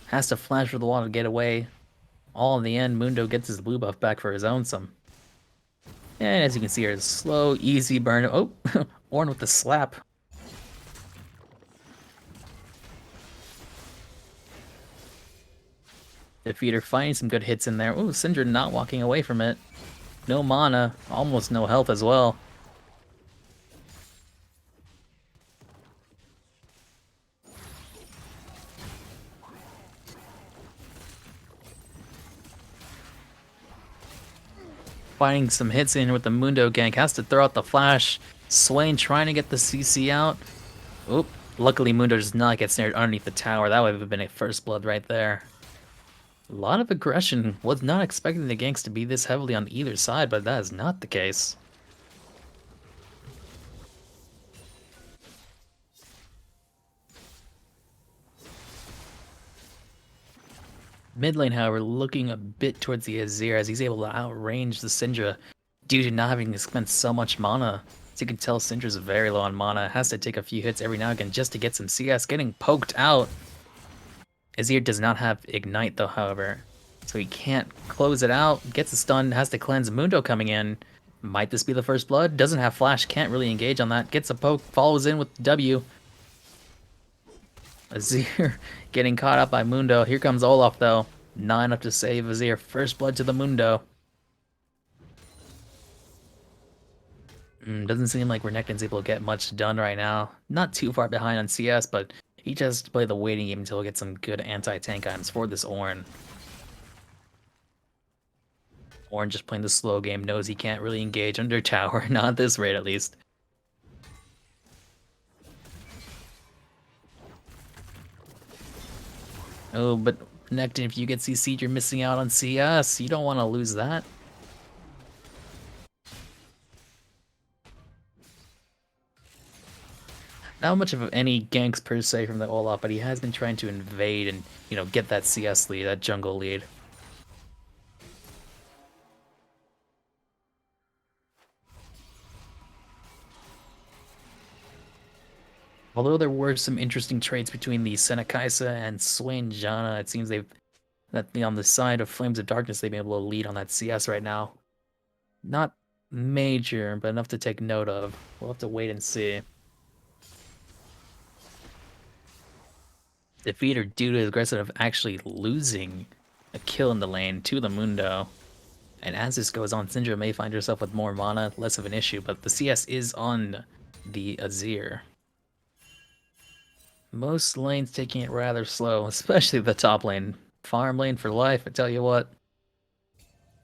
Has to flash for the wall to get away. All in the end, Mundo gets his blue buff back for his own some. And as you can see here, slow, easy burn. Oh, Ornn with the slap. Defeater finding some good hits in there. Ooh, Syndra not walking away from it. No mana, almost no health as well. Finding some hits in with the Mundo gank. Has to throw out the flash. Swain trying to get the CC out. Oop. Luckily, Mundo does not get snared underneath the tower. That would have been a first blood right there. A lot of aggression. Was not expecting the ganks to be this heavily on either side, but that is not the case. Mid lane, however, looking a bit towards the Azir as he's able to outrange the Syndra due to not having spent so much mana. As you can tell, Syndra's very low on mana, has to take a few hits every now and again just to get some CS, getting poked out. Azir does not have Ignite though, however, so he can't close it out, gets a stun, has to cleanse. Mundo coming in. Might this be the first blood? Doesn't have flash, can't really engage on that, gets a poke, follows in with W. Azir getting caught up by Mundo. Here comes Olaf, though. Not enough to save Azir. First blood to the Mundo. Doesn't seem like Renekton's able to get much done right now. Not too far behind on CS, but he just has to play the waiting game until we get some good anti-tank items for this Ornn. Ornn just playing the slow game, knows he can't really engage under tower. Not at this rate, at least. Oh, but Renekton, if you get CC'd, you're missing out on CS. You don't want to lose that. Not much of any ganks per se from the Olaf, but he has been trying to invade and, you know, get that CS lead, that jungle lead. Although there were some interesting traits between the Senna Kaisa and Swain Janna, it seems on the side of Flames of Darkness, they've been able to lead on that CS right now. Not major, but enough to take note of. We'll have to wait and see. Defeat or due to aggressive of actually losing a kill in the lane to the Mundo. And as this goes on, Syndra may find herself with more mana, less of an issue, but the CS is on the Azir. Most lanes taking it rather slow, especially the top lane. Farm lane for life, I tell you what.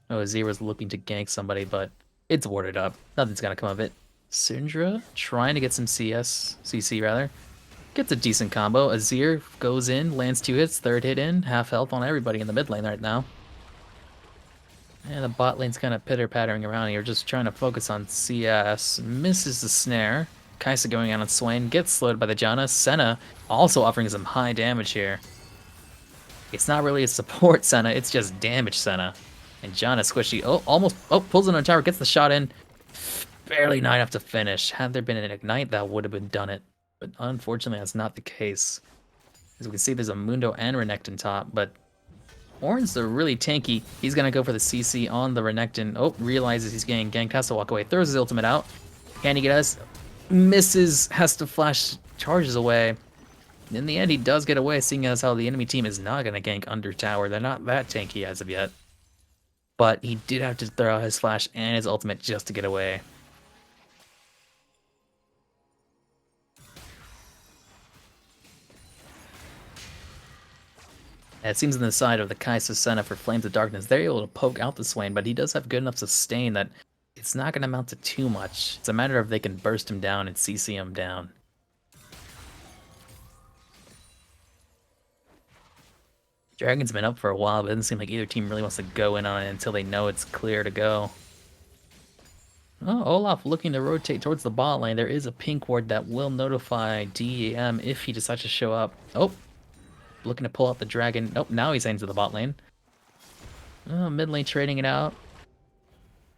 Oh, Azir was looking to gank somebody, but it's warded up. Nothing's gonna come of it. Syndra trying to get some CC rather. Gets a decent combo. Azir goes in, lands 2 hits, 3rd hit in, half health on everybody in the mid lane right now. And the bot lane's kind of pitter-pattering around here, just trying to focus on CS. Misses the snare. Kaisa going out on Swain, gets slowed by the Janna. Senna also offering some high damage here. It's not really a support Senna, it's just damage Senna. And Janna squishy, pulls in on tower, gets the shot in. Barely not enough to finish. Had there been an ignite, that would have been done it. But unfortunately, that's not the case. As we can see, there's a Mundo and Renekton top, but Ornn's really tanky. He's gonna go for the CC on the Renekton. Oh, realizes he's getting ganked, has to walk away, throws his ultimate out. Can he get us? Misses, has to flash, charges away. In the end, he does get away, seeing as how the enemy team is not gonna gank under tower. They're not that tanky as of yet. But he did have to throw out his flash and his ultimate just to get away. It seems on the side of the Kaisa Senna for Flames of Darkness, they're able to poke out the Swain, but he does have good enough sustain that it's not going to amount to too much. It's a matter of they can burst him down and CC him down. Dragon's been up for a while, but it doesn't seem like either team really wants to go in on it until they know it's clear to go. Oh, Olaf looking to rotate towards the bot lane. There is a pink ward that will notify D.E.M if he decides to show up. Oh, looking to pull out the dragon. Nope, now he's heading to the bot lane. Oh, mid lane trading it out.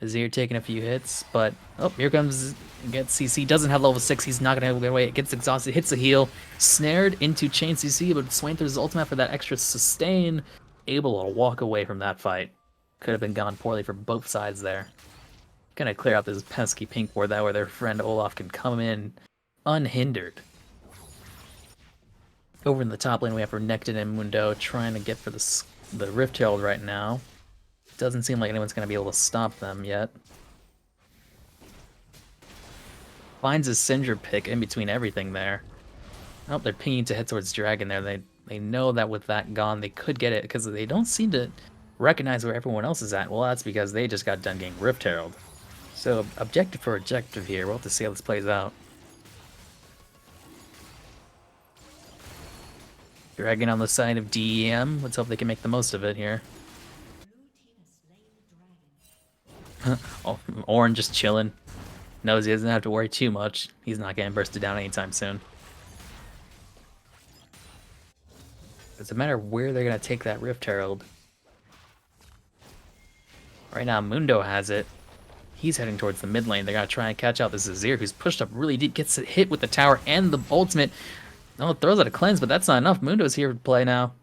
Azir taking a few hits, but oh, here comes, gets CC, doesn't have level 6, he's not gonna get away, it gets exhausted, hits the heal, snared into chain CC, but Swain throws his ultimate for that extra sustain, able to walk away from that fight. Could have been gone poorly for both sides there. Gonna clear out this pesky pink ward that way their friend Olaf can come in unhindered. Over in the top lane we have Renekton and Mundo trying to get for the Rift Herald right now. Doesn't seem like anyone's going to be able to stop them yet. Finds a Syndra pick in between everything there. Oh, they're pinging to head towards Dragon there. They know that with that gone, they could get it because they don't seem to recognize where everyone else is at. Well, that's because they just got done getting Rift Herald. So, objective for objective here. We'll have to see how this plays out. Dragon on the side of D.E.M. Let's hope they can make the most of it here. Oh, Ornn just chilling. Knows he doesn't have to worry too much. He's not getting bursted down anytime soon. It's a matter of where they're going to take that Rift Herald. Right now, Mundo has it. He's heading towards the mid lane. They're going to try and catch out this Azir, who's pushed up really deep, gets hit with the tower and the ultimate. Oh, it throws out a cleanse, but that's not enough. Mundo's here to play now.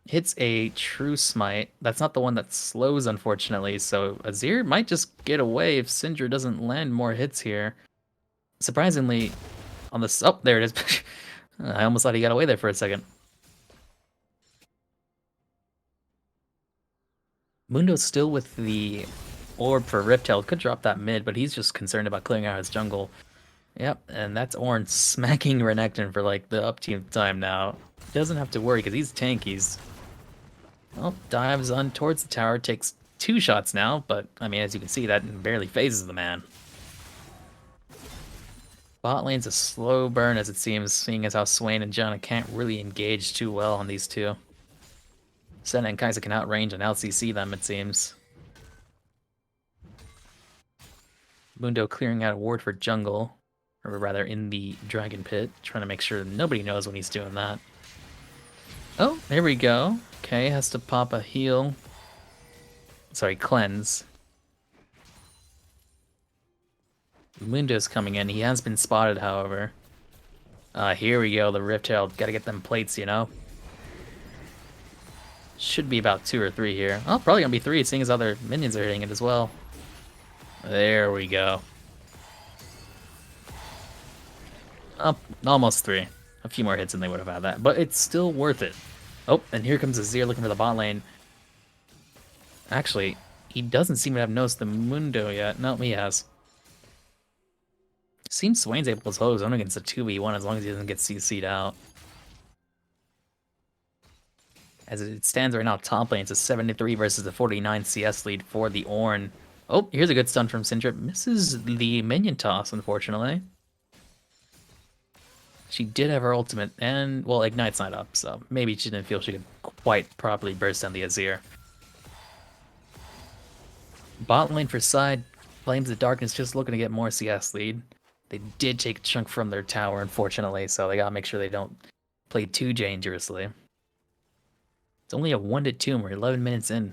Hits a true smite. That's not the one that slows, unfortunately, so Azir might just get away if Syndra doesn't land more hits here. Surprisingly, on the... Oh, there it is. I almost thought he got away there for a second. Mundo's still with the orb for Rift Herald. Could drop that mid, but he's just concerned about clearing out his jungle. Yep, and that's Ornn smacking Renekton for like the up-team time now. He doesn't have to worry because he's tanky. Well, dives on towards the tower, takes 2 shots now, but I mean, as you can see, that barely phases the man. Bot lane's a slow burn as it seems, seeing as how Swain and Janna can't really engage too well on these two. Senna and Kaisa can outrange and out-CC them, it seems. Mundo clearing out a ward for jungle. or rather in the dragon pit, trying to make sure nobody knows when he's doing that. Oh, there we go. Okay, has to pop a heal. Sorry, cleanse. Mundo's coming in. He has been spotted, however. Here we go, the Rift Herald. Gotta get them plates, you know? Should be about 2 or 3 here. Oh, probably gonna be 3, seeing as other minions are hitting it as well. There we go. Up, almost 3. A few more hits and they would have had that, but it's still worth it. Oh, and here comes Azir looking for the bot lane. Actually, he doesn't seem to have noticed the Mundo yet. No, he has. Seems Swain's able to hold his own against a 2v1 as long as he doesn't get CC'd out. As it stands right now, top lane, it's a 73 versus the 49 CS lead for the Ornn. Oh, here's a good stun from Syndra. Misses the minion toss, unfortunately. She did have her ultimate, and, well, Ignite's not up, so maybe she didn't feel she could quite properly burst down the Azir. Bot lane for side, Flames of Darkness just looking to get more CS lead. They did take a chunk from their tower, unfortunately, so they gotta make sure they don't play too dangerously. It's only a 1-2, and we're 11 minutes in.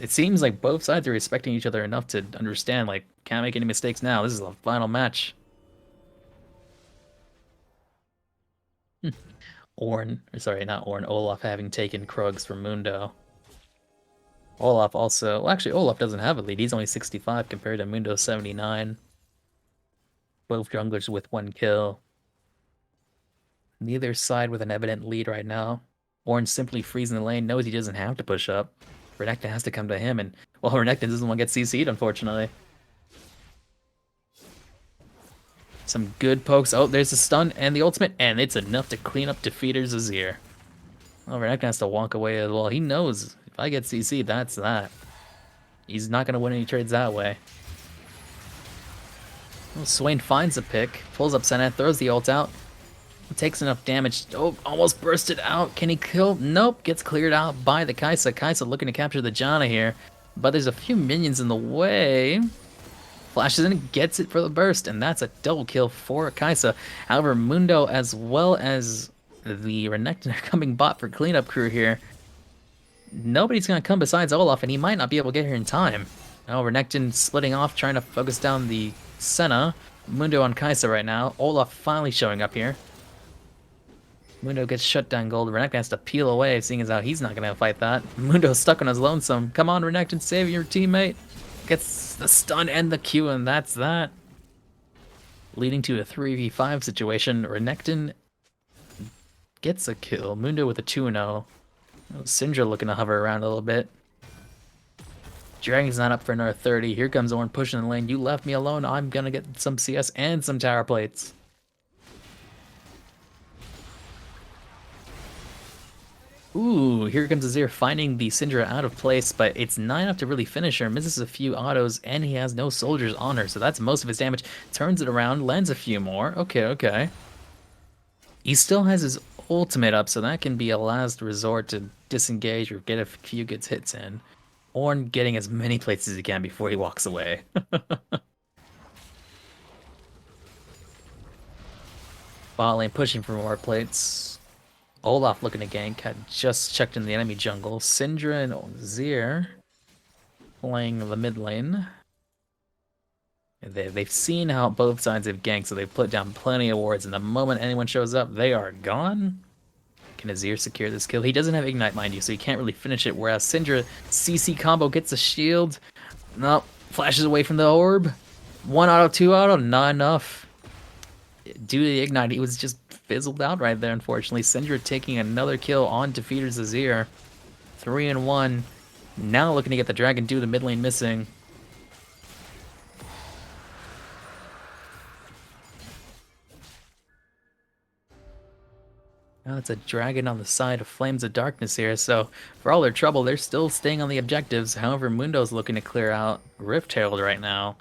It seems like both sides are respecting each other enough to understand, like, can't make any mistakes now. This is the final match. Olaf having taken Krugs from Mundo. Olaf also, well, actually, Olaf doesn't have a lead. He's only 65 compared to Mundo's 79. Both junglers with 1 kill. Neither side with an evident lead right now. Ornn simply freezing the lane, knows he doesn't have to push up. Renekton has to come to him, and, well, Renekton doesn't want to get CC'd, unfortunately. Some good pokes. Oh, there's the stun and the ultimate, and it's enough to clean up Defeater's Azir. Well, Renekton has to walk away as well. He knows, if I get CC'd, that's that. He's not going to win any trades that way. Well, Swain finds a pick, pulls up Senna, throws the ult out. Takes enough damage. Oh, almost bursted out. Can he kill? Nope. Gets cleared out by the Kai'Sa. Kai'Sa looking to capture the Janna here. But there's a few minions in the way. Flashes in, gets it for the burst, and that's a double kill for Kai'Sa. However, Mundo as well as the Renekton are coming bot for cleanup crew here. Nobody's going to come besides Olaf, and he might not be able to get here in time. Oh, Renekton splitting off, trying to focus down the Senna. Mundo on Kai'Sa right now. Olaf finally showing up here. Mundo gets shut down gold. Renekton has to peel away, seeing as how he's not going to fight that. Mundo's stuck on his lonesome. Come on, Renekton, save your teammate. Gets the stun and the Q, and that's that. Leading to a 3v5 situation. Renekton gets a kill. Mundo with a 2-0. Syndra looking to hover around a little bit. Dragon's not up for another 30. Here comes Ornn pushing the lane. You left me alone. I'm going to get some CS and some tower plates. Ooh, here comes Azir finding the Syndra out of place, but it's not enough to really finish her. Misses a few autos, and he has no soldiers on her, so that's most of his damage. Turns it around, lands a few more. Okay. He still has his ultimate up, so that can be a last resort to disengage or get a few good hits in. Ornn getting as many plates as he can before he walks away. Bot lane pushing for more plates. Olaf looking to gank, had just checked in the enemy jungle. Syndra and Azir playing the mid lane. They've seen how both sides have ganked, so they've put down plenty of wards, and the moment anyone shows up, they are gone. Can Azir secure this kill? He doesn't have Ignite, mind you, so he can't really finish it, whereas Syndra CC combo gets a shield. Nope, flashes away from the orb. 1 auto, 2 auto, not enough. Due to the Ignite, he was just fizzled out right there, unfortunately. Syndra taking another kill on Defeater's Azir. 3-1. Now looking to get the dragon due to mid lane missing. Now it's a dragon on the side of Flames of Darkness here, so for all their trouble, they're still staying on the objectives. However, Mundo's looking to clear out Rift Herald right now.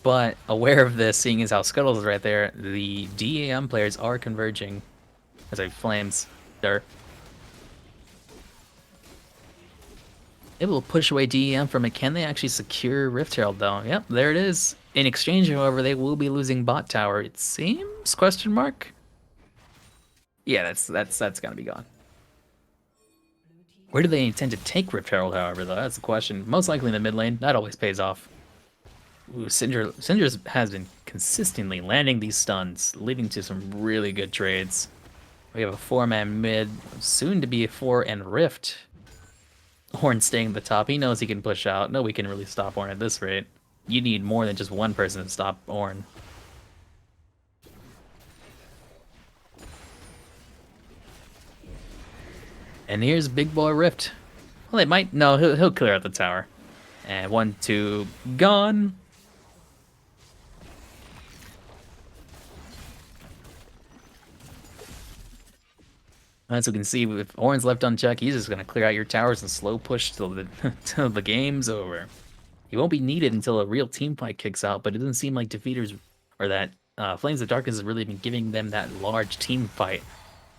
But aware of this, seeing as how Scuttles is right there, the D.E.M players are converging. Sorry, Flames. They're able to push away D.E.M from it. Can they actually secure Rift Herald, though? Yep, there it is. In exchange, however, they will be losing bot tower. It seems? Question mark. Yeah, that's gonna be gone. Where do they intend to take Rift Herald, however, though? That's the question. Most likely in the mid lane. That always pays off. Ooh, Syndra's has been consistently landing these stuns, leading to some really good trades. We have a 4-man mid, soon to be a 4 and Rift. Horn staying at the top. He knows he can push out. No, we can really stop Horn at this rate. You need more than just one person to stop Horn. And here's Big Boy Rift. Well, they might. No, he'll clear out the tower. And 1, 2, gone. As we can see, if Horn's left unchecked, he's just gonna clear out your towers and slow push till the till the game's over. He won't be needed until a real team fight kicks out, but it doesn't seem like defeaters or that Flames of Darkness has really been giving them that large team fight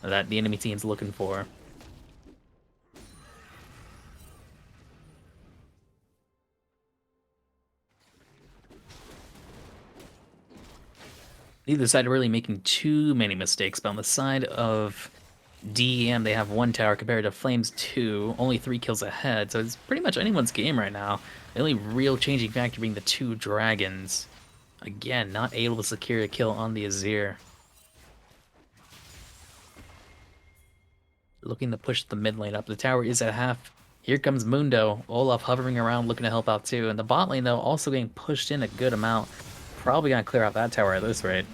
that the enemy team's looking for. Neither side really making too many mistakes, but on the side of D.E.M, they have 1 tower compared to Flames 2, only 3 kills ahead, so it's pretty much anyone's game right now. The only real changing factor being the 2 dragons. Again, not able to secure a kill on the Azir. Looking to push the mid lane up. The tower is at half. Here comes Mundo. Olaf hovering around looking to help out too. And the bot lane, though, also getting pushed in a good amount. Probably gonna clear out that tower at this rate.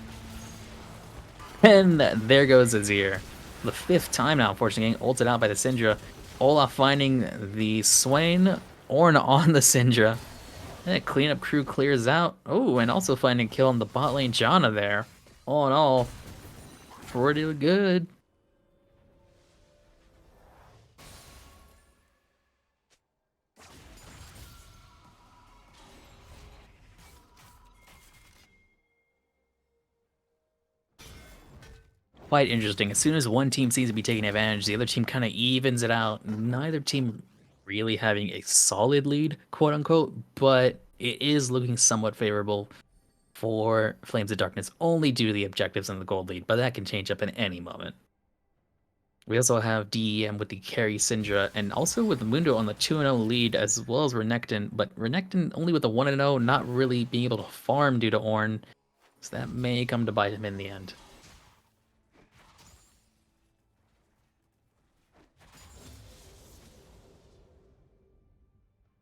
And there goes Azir. The 5th time now, unfortunately, getting ulted out by the Syndra. Olaf finding the Swain. Ornn on the Syndra. And cleanup crew clears out. Oh, and also finding a kill on the bot lane Janna there. All in all, pretty good. Quite interesting. As soon as one team seems to be taking advantage, the other team kind of evens it out. Neither team really having a solid lead, quote unquote, but it is looking somewhat favorable for Flames of Darkness, only due to the objectives and the gold lead, but that can change up in any moment. We also have D.E.M with the carry Syndra, and also with Mundo on the 2-0 lead, as well as Renekton, but Renekton only with the 1-0, not really being able to farm due to Ornn, so that may come to bite him in the end.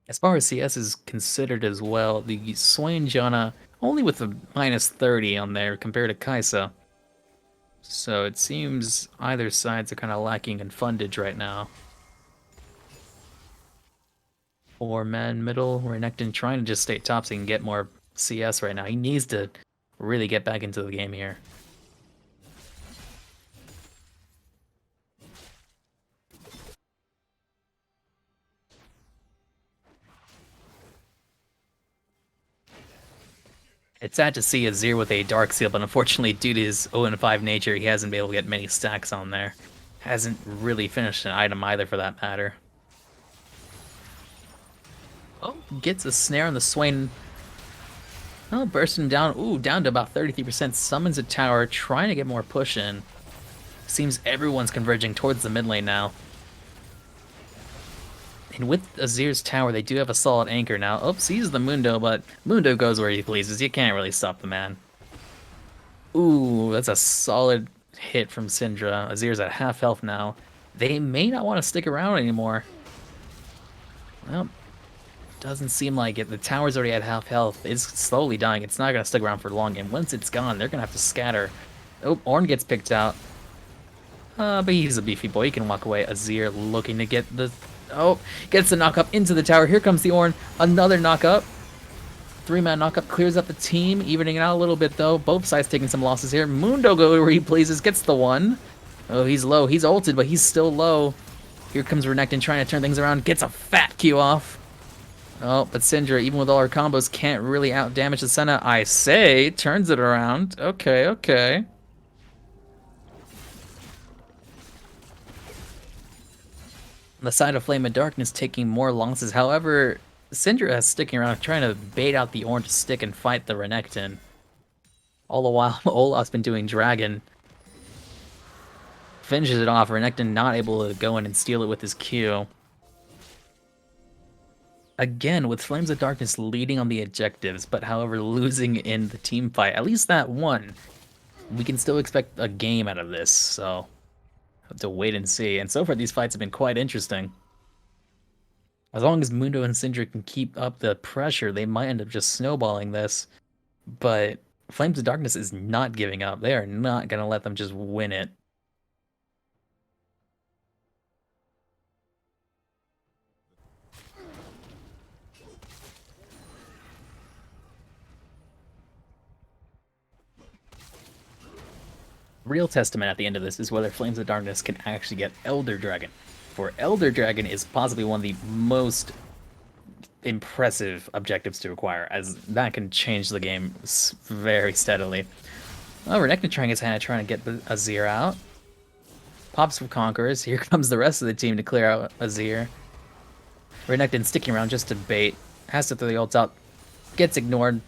As far as CS is considered as well, the Swain Janna only with a -30 on there compared to Kaisa. So it seems either sides are kind of lacking in fundage right now. 4-man middle, Renekton trying to just stay top so he can get more CS right now. He needs to really get back into the game here. It's sad to see Azir with a Dark Seal, but unfortunately, due to his 0-5 nature, he hasn't been able to get many stacks on there. Hasn't really finished an item either, for that matter. Oh, gets a snare on the Swain. Oh, bursting down. Ooh, down to about 33%. Summons a tower, trying to get more push in. Seems everyone's converging towards the mid lane now. And with Azir's tower, they do have a solid anchor now. Oh, sees the Mundo, but Mundo goes where he pleases. You can't really stop the man. Ooh, that's a solid hit from Syndra. Azir's at half health now. They may not want to stick around anymore. Well, doesn't seem like it. The tower's already at half health. It's slowly dying. It's not going to stick around for long. And once it's gone, they're going to have to scatter. Oh, Ornn gets picked out. But he's a beefy boy. He can walk away. Azir looking to get the... Oh, gets the knock up into the tower. Here comes the Ornn. Another knock up. 3-man knock up clears up the team, evening it out a little bit though. Both sides taking some losses here. Mundo goes where he pleases, gets the one. Oh, he's low. He's ulted, but he's still low. Here comes Renekton trying to turn things around. Gets a fat Q off. Oh, but Syndra, even with all her combos, can't really out damage the Senna. I say, turns it around. Okay, okay. The side of Flame of Darkness taking more losses. However, Syndra is sticking around trying to bait out the orange stick and fight the Renekton. All the while, Olaf's been doing Dragon. Finishes it off, Renekton not able to go in and steal it with his Q. Again, with Flames of Darkness leading on the objectives, but however losing in the team fight, at least that one, we can still expect a game out of this, so have to wait and see. And so far, these fights have been quite interesting. As long as Mundo and Syndra can keep up the pressure, they might end up just snowballing this. But Flames of Darkness is not giving up. They are not going to let them just win it. Real testament at the end of this is whether Flames of Darkness can actually get Elder Dragon. For Elder Dragon is possibly one of the most impressive objectives to acquire, as that can change the game very steadily. Well, Renekton trying his hand at trying to get the Azir out. Pops for Conquerors. Here comes the rest of the team to clear out Azir. Renekton sticking around just to bait. Has to throw the ults out. Gets ignored.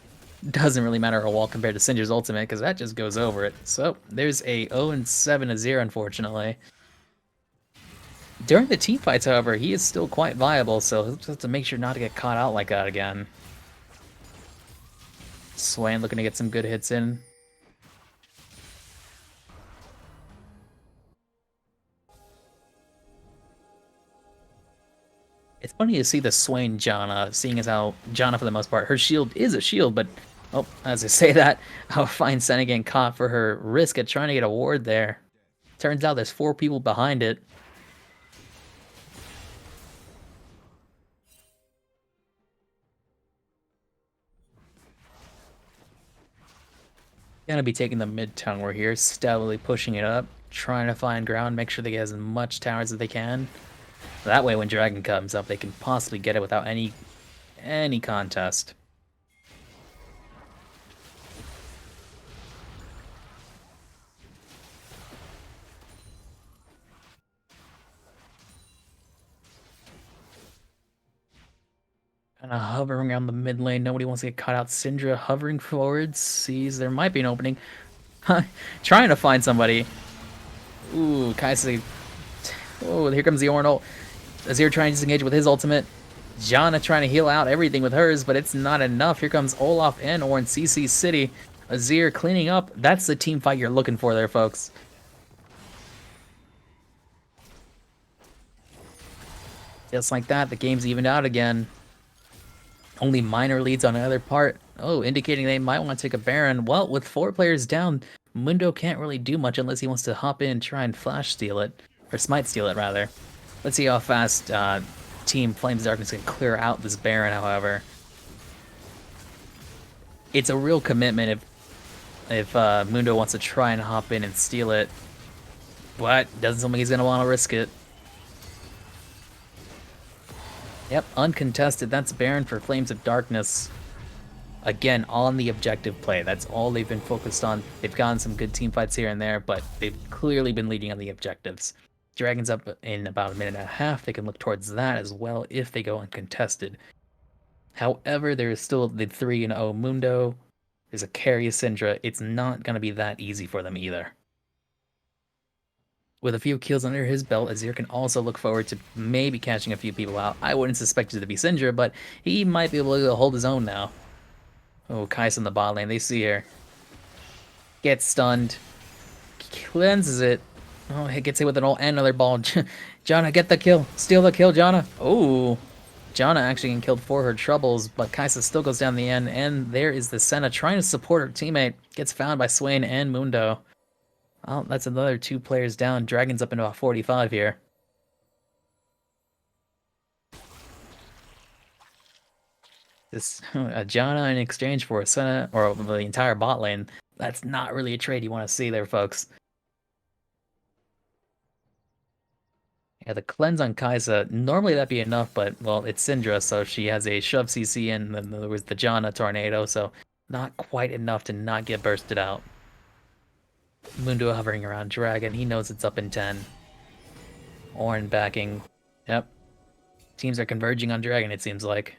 Doesn't really matter a wall compared to Syndra's ultimate, because that just goes over it. So, there's a 0-7 Azir, unfortunately. During the team fights, however, he is still quite viable, so he'll just have to make sure not to get caught out like that again. Swain looking to get some good hits in. It's funny to see the Swain Janna, seeing as how Janna, for the most part, her shield is a shield, but, oh, as I say that, I'll find Senna getting caught for her risk at trying to get a ward there. Turns out there's 4 people behind it. Gonna be taking the mid tower here, steadily pushing it up, trying to find ground, make sure they get as much towers as they can. That way, when Dragon comes up, they can possibly get it without any contest. Kind of hovering around the mid lane. Nobody wants to get caught out. Syndra hovering forwards, sees there might be an opening. Trying to find somebody. Ooh, Kaisa. Oh, here comes the Ornn ult. Azir trying to disengage with his ultimate. Janna trying to heal out everything with hers, but it's not enough. Here comes Olaf and Ornn, CC City. Azir cleaning up. That's the team fight you're looking for there, folks. Just like that, the game's evened out again. Only minor leads on another part. Oh, indicating they might want to take a Baron. Well, with 4 players down, Mundo can't really do much unless he wants to hop in and try and flash steal it. Or smite steal it, rather. Let's see how fast Team Flames of Darkness can clear out this Baron, however. It's a real commitment if Mundo wants to try and hop in and steal it. But doesn't seem like he's going to want to risk it. Yep, uncontested. That's Baron for Flames of Darkness. Again, on the objective play. That's all they've been focused on. They've gotten some good team fights here and there, but they've clearly been leading on the objectives. Dragon's up in about a minute and a half. They can look towards that as well if they go uncontested. However, there is still the 3-0 Mundo. There's a carry Syndra. It's not going to be that easy for them either. With a few kills under his belt, Azir can also look forward to maybe catching a few people out. I wouldn't suspect it to be Syndra, but he might be able to hold his own now. Oh, Kai'Sa in the bot lane. They see her. Gets stunned. Cleanses it. Oh, he gets hit with an ult and another ball. Janna, get the kill. Steal the kill, Janna. Oh, Janna actually getting killed for her troubles, but Kai'Sa still goes down the end, and there is the Senna trying to support her teammate. Gets found by Swain and Mundo. Well, that's another 2 players down. Dragon's up into about 45 here. This Janna in exchange for a Senna, or the entire bot lane, that's not really a trade you want to see there, folks. Yeah, the cleanse on Kai'Sa, normally that'd be enough, but, well, it's Syndra, so she has a shove CC, and then there was the Janna tornado, so not quite enough to not get bursted out. Mundo hovering around Dragon. He knows it's up in 10. Ornn backing. Yep. Teams are converging on Dragon, it seems like.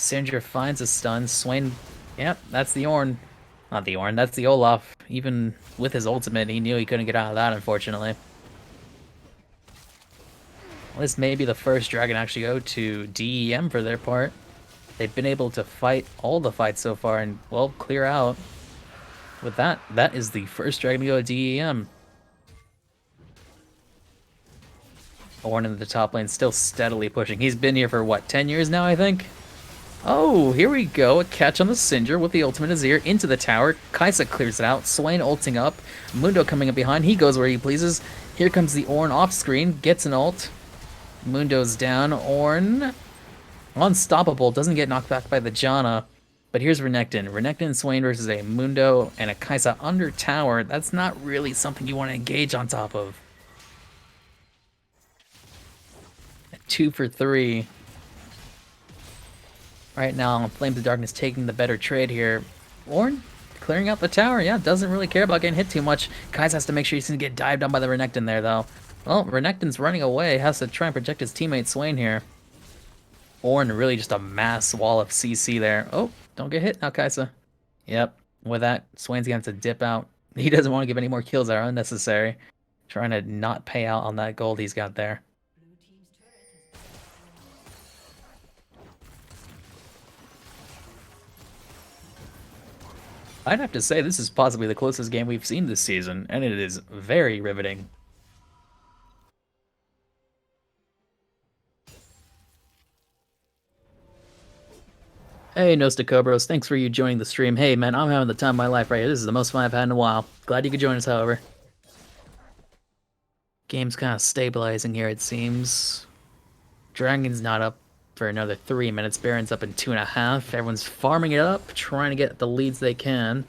Sindra finds a stun. Swain, yep, that's the Ornn. Not the Ornn, that's the Olaf. Even with his ultimate, he knew he couldn't get out of that, unfortunately. Well, this may be the first dragon actually go to D.E.M for their part. They've been able to fight all the fights so far and, well, clear out. With that, that is the first dragon to go to D.E.M. Ornn in the top lane, still steadily pushing. He's been here for, what, 10 years now, I think? Oh, here we go. A catch on the Sindra with the ultimate Azir into the tower. Kaisa clears it out. Swain ulting up. Mundo coming up behind. He goes where he pleases. Here comes the Ornn off screen. Gets an ult. Mundo's down. Ornn unstoppable. Doesn't get knocked back by the Janna. But here's Renekton. Renekton and Swain versus a Mundo and a Kaisa under tower. That's not really something you want to engage on top of. 2 for 3. Right now, Flames of Darkness taking the better trade here. Ornn clearing out the tower, yeah, doesn't really care about getting hit too much. Kai's has to make sure he's going to get dived on by the Renekton there, though. Well, Renekton's running away, has to try and protect his teammate Swain here. Ornn really just a mass wall of CC there. Oh, don't get hit now, Kaisa. Yep, with that, Swain's going to have to dip out. He doesn't want to give any more kills that are unnecessary. Trying to not pay out on that gold he's got there. I'd have to say this is possibly the closest game we've seen this season, and it is very riveting. Hey, Nostacobros, thanks for you joining the stream. Hey, man, I'm having the time of my life right here. This is the most fun I've had in a while. Glad you could join us, however. Game's kind of stabilizing here, it seems. Dragon's not up for another 3 minutes. Baron's up in 2.5. Everyone's farming it up, trying to get the leads they can.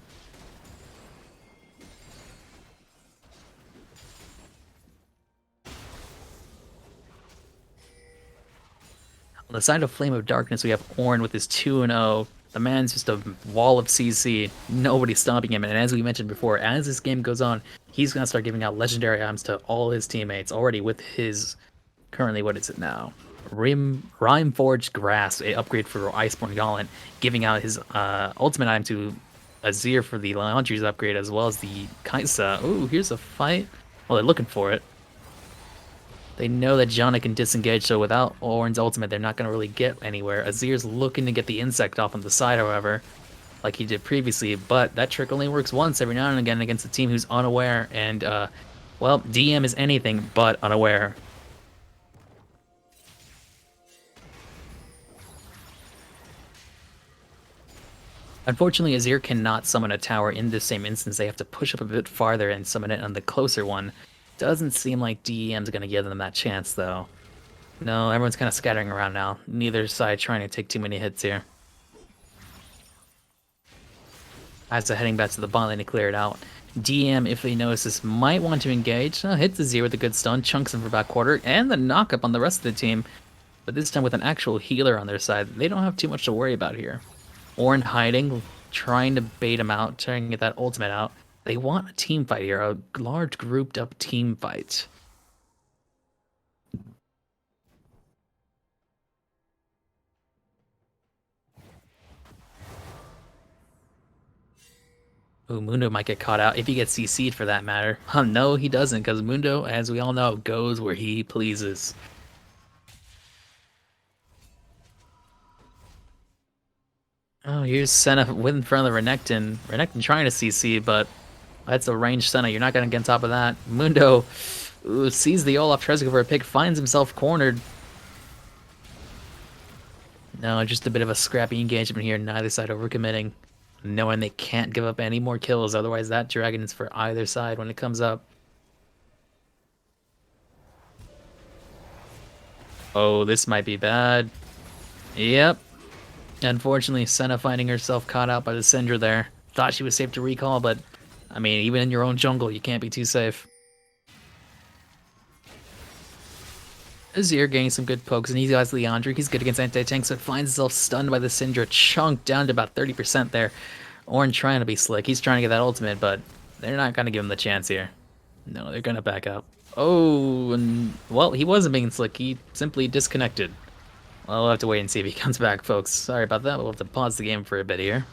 On the side of Flame of Darkness, we have Ornn with his 2-0. The man's just a wall of CC. Nobody's stopping him. And as we mentioned before, as this game goes on, he's going to start giving out legendary items to all his teammates already with his... Currently, what is it now? Rime-Forged Grass, a upgrade for Iceborne Gauntlet, giving out his ultimate item to Azir for the Laundries upgrade, as well as the Kaisa. Ooh, here's a fight. Well, they're looking for it. They know that Janna can disengage, so without Ornn's ultimate, they're not going to really get anywhere. Azir's looking to get the insect off on the side, however, like he did previously, but that trick only works once every now and again against a team who's unaware, and, well, D.E.M is anything but unaware. Unfortunately, Azir cannot summon a tower in this same instance. They have to push up a bit farther and summon it on the closer one. Doesn't seem like D.E.M's going to give them that chance, though. No, everyone's kind of scattering around now. Neither side trying to take too many hits here. As they're heading back to the bot lane to clear it out. D.E.M, if they notice this, might want to engage. Hits Azir with a good stun, chunks him for back quarter, and the knock-up on the rest of the team. But this time with an actual healer on their side, they don't have too much to worry about here. Ornn hiding, trying to bait him out, trying to get that ultimate out. They want a team fight here, a large grouped up team fight. Ooh, Mundo might get caught out if he gets CC'd for that matter. No, he doesn't, because Mundo, as we all know, goes where he pleases. Oh, here's Senna with in front of the Renekton. Renekton trying to CC, but that's a ranged Senna. You're not going to get on top of that. Mundo sees the Olaf, tries to go for a pick, finds himself cornered. No, just a bit of a scrappy engagement here. Neither side overcommitting. Knowing they can't give up any more kills, otherwise that dragon is for either side when it comes up. Oh, this might be bad. Yep. Unfortunately, Senna finding herself caught out by the Syndra there. Thought she was safe to recall, but, I mean, even in your own jungle, you can't be too safe. Azir getting some good pokes, and he has Leandra. He's good against anti-tanks, but finds himself stunned by the Syndra, chunked down to about 30% there. Ornn trying to be slick. He's trying to get that ultimate, but they're not going to give him the chance here. No, they're going to back up. Oh, and, well, he wasn't being slick. He simply disconnected. Well, we'll have to wait and see if he comes back, folks. Sorry about that. We'll have to pause the game for a bit here.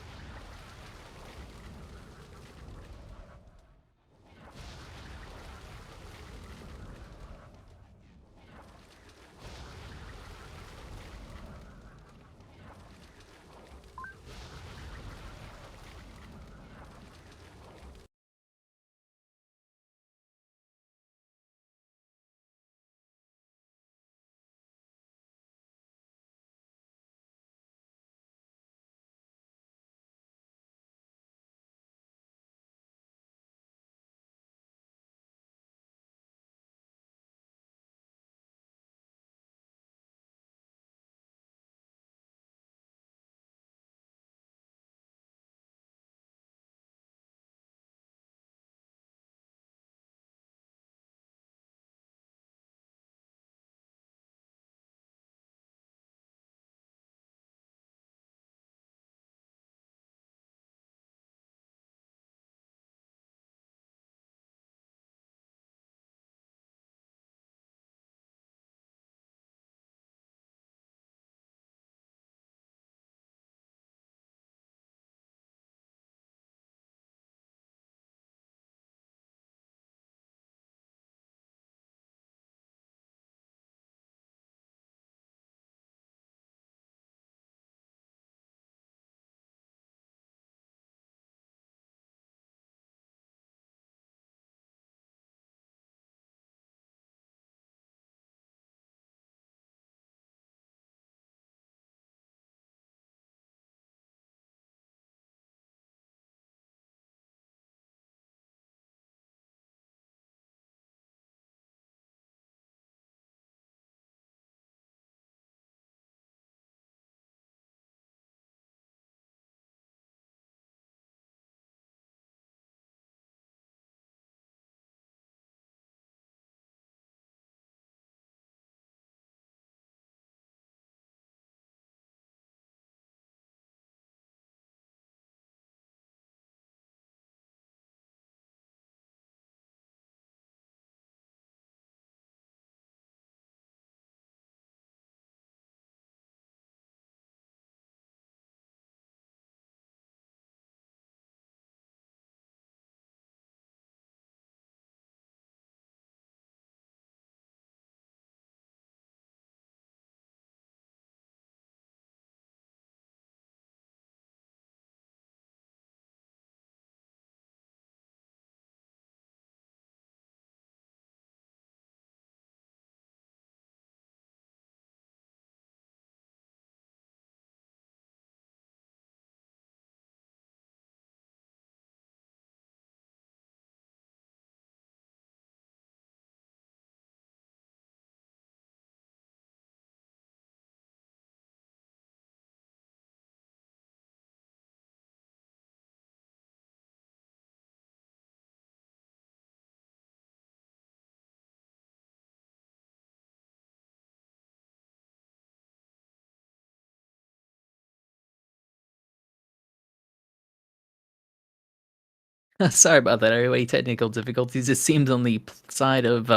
Sorry about that, everybody. Technical difficulties. It seems on the side of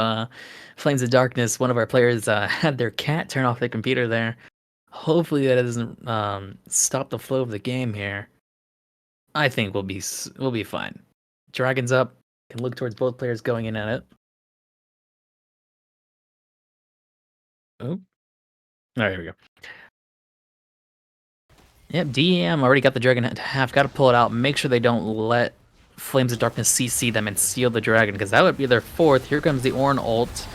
Flames of Darkness, one of our players had their cat turn off the computer there. Hopefully that doesn't stop the flow of the game here. I think we'll be fine. Dragon's up. Can look towards both players going in at it. Oh, all right, here we go. Yep, D.E.M already got the dragon at half. Got to pull it out. Make sure they don't let Flames of Darkness CC them and steal the dragon, because that would be their fourth. Here comes the Ornn ult.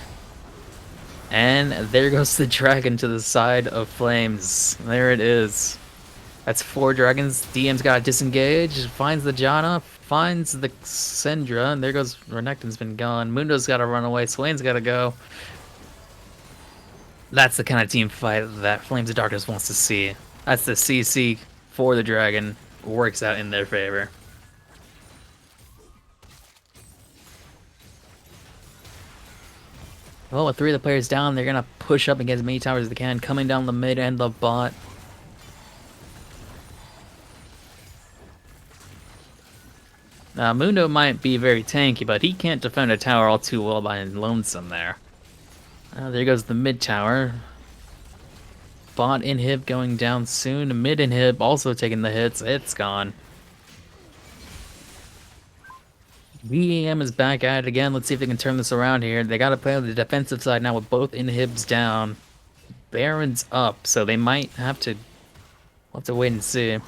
And there goes the dragon to the side of Flames. There it is. That's 4 dragons. DM's got to disengage. Finds the Janna. Finds the Syndra. And there goes Renekton's been gone. Mundo's got to run away. Swain's got to go. That's the kind of team fight that Flames of Darkness wants to see. That's the CC for the dragon. Works out in their favor. Well, with 3 of the players down, they're going to push up and get as many towers as they can, coming down the mid and the bot. Mundo might be very tanky, but he can't defend a tower all too well by lonesome there. There goes the mid tower. Bot inhib going down soon. Mid inhib also taking the hits. It's gone. D.E.M is back at it again. Let's see if they can turn this around here. They got to play on the defensive side now with both inhibs down. Baron's up, so they might have to... We'll have to wait and see.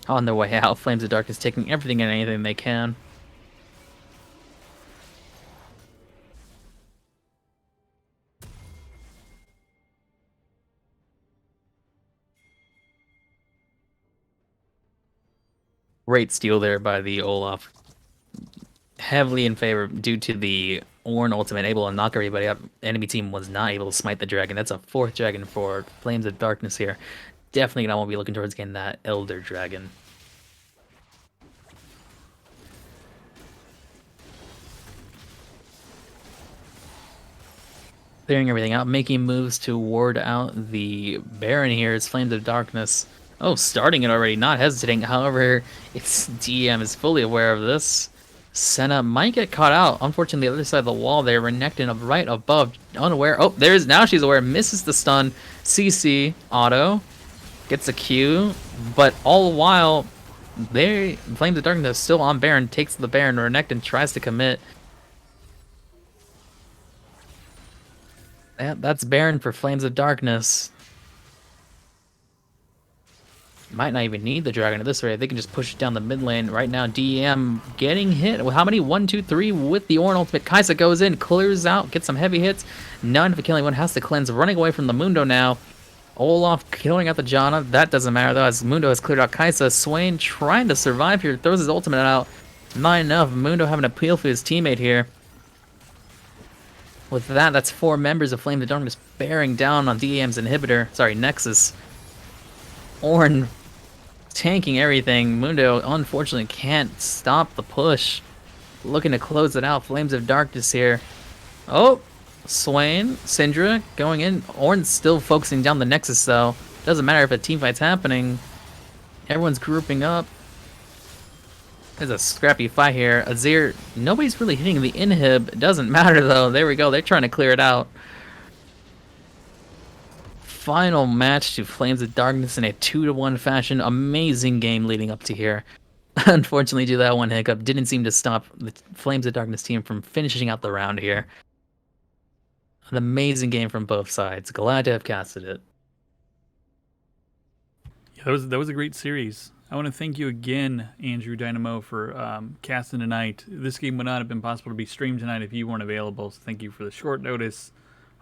On their way out, Flames of Darkness taking everything and anything they can. Great steal there by the Olaf. Heavily in favor due to the Ornn ultimate, able to knock everybody out. Enemy team was not able to smite the dragon. That's a 4th dragon for Flames of Darkness here. Definitely gonna want to be looking towards getting that Elder Dragon. Clearing everything out, making moves to ward out the Baron here. It's Flames of Darkness. Oh, starting it already, not hesitating. However, it's D.E.M is fully aware of this. Senna might get caught out. Unfortunately, the other side of the wall there, Renekton up right above, unaware. Oh, there's, now she's aware, misses the stun. CC, auto, gets a Q, but all the while, Flames of Darkness still on Baron, takes the Baron. Renekton tries to commit. That's Baron for Flames of Darkness. Might not even need the dragon at this rate. They can just push it down the mid lane. Right now, D.E.M getting hit. Well, how many? 1, 2, 3 with the Ornn ultimate. Kai'Sa goes in, clears out, gets some heavy hits. None for killing one. Has to cleanse. Running away from the Mundo now. Olaf killing out the Janna. That doesn't matter though, as Mundo has cleared out Kai'Sa. Swain trying to survive here. Throws his ultimate out. Not enough. Mundo having to peel for his teammate here. With that, that's 4 members of Flame of Darkness bearing down on D.E.M's inhibitor. Sorry, Nexus. Ornn tanking everything. Mundo, unfortunately, can't stop the push. Looking to close it out. Flames of Darkness here. Oh, Swain, Syndra going in. Ornn's still focusing down the Nexus, though. Doesn't matter if a teamfight's happening. Everyone's grouping up. There's a scrappy fight here. Azir, nobody's really hitting the inhib. It doesn't matter though. There we go. They're trying to clear it out. Final match to Flames of Darkness in a 2-1 fashion. Amazing game leading up to here. Unfortunately, due to that one hiccup, didn't seem to stop the Flames of Darkness team from finishing out the round here. An amazing game from both sides. Glad to have casted it. Yeah, that was a great series. I want to thank you again, Andrew Dynamo, for casting tonight. This game would not have been possible to be streamed tonight if you weren't available, so thank you for the short notice.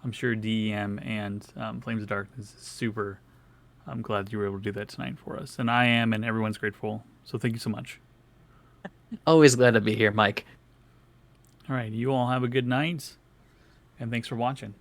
I'm sure D.E.M and Flames of Darkness is super. I'm glad you were able to do that tonight for us. And I am, and everyone's grateful. So thank you so much. Always glad to be here, Mike. All right, you all have a good night, and thanks for watching.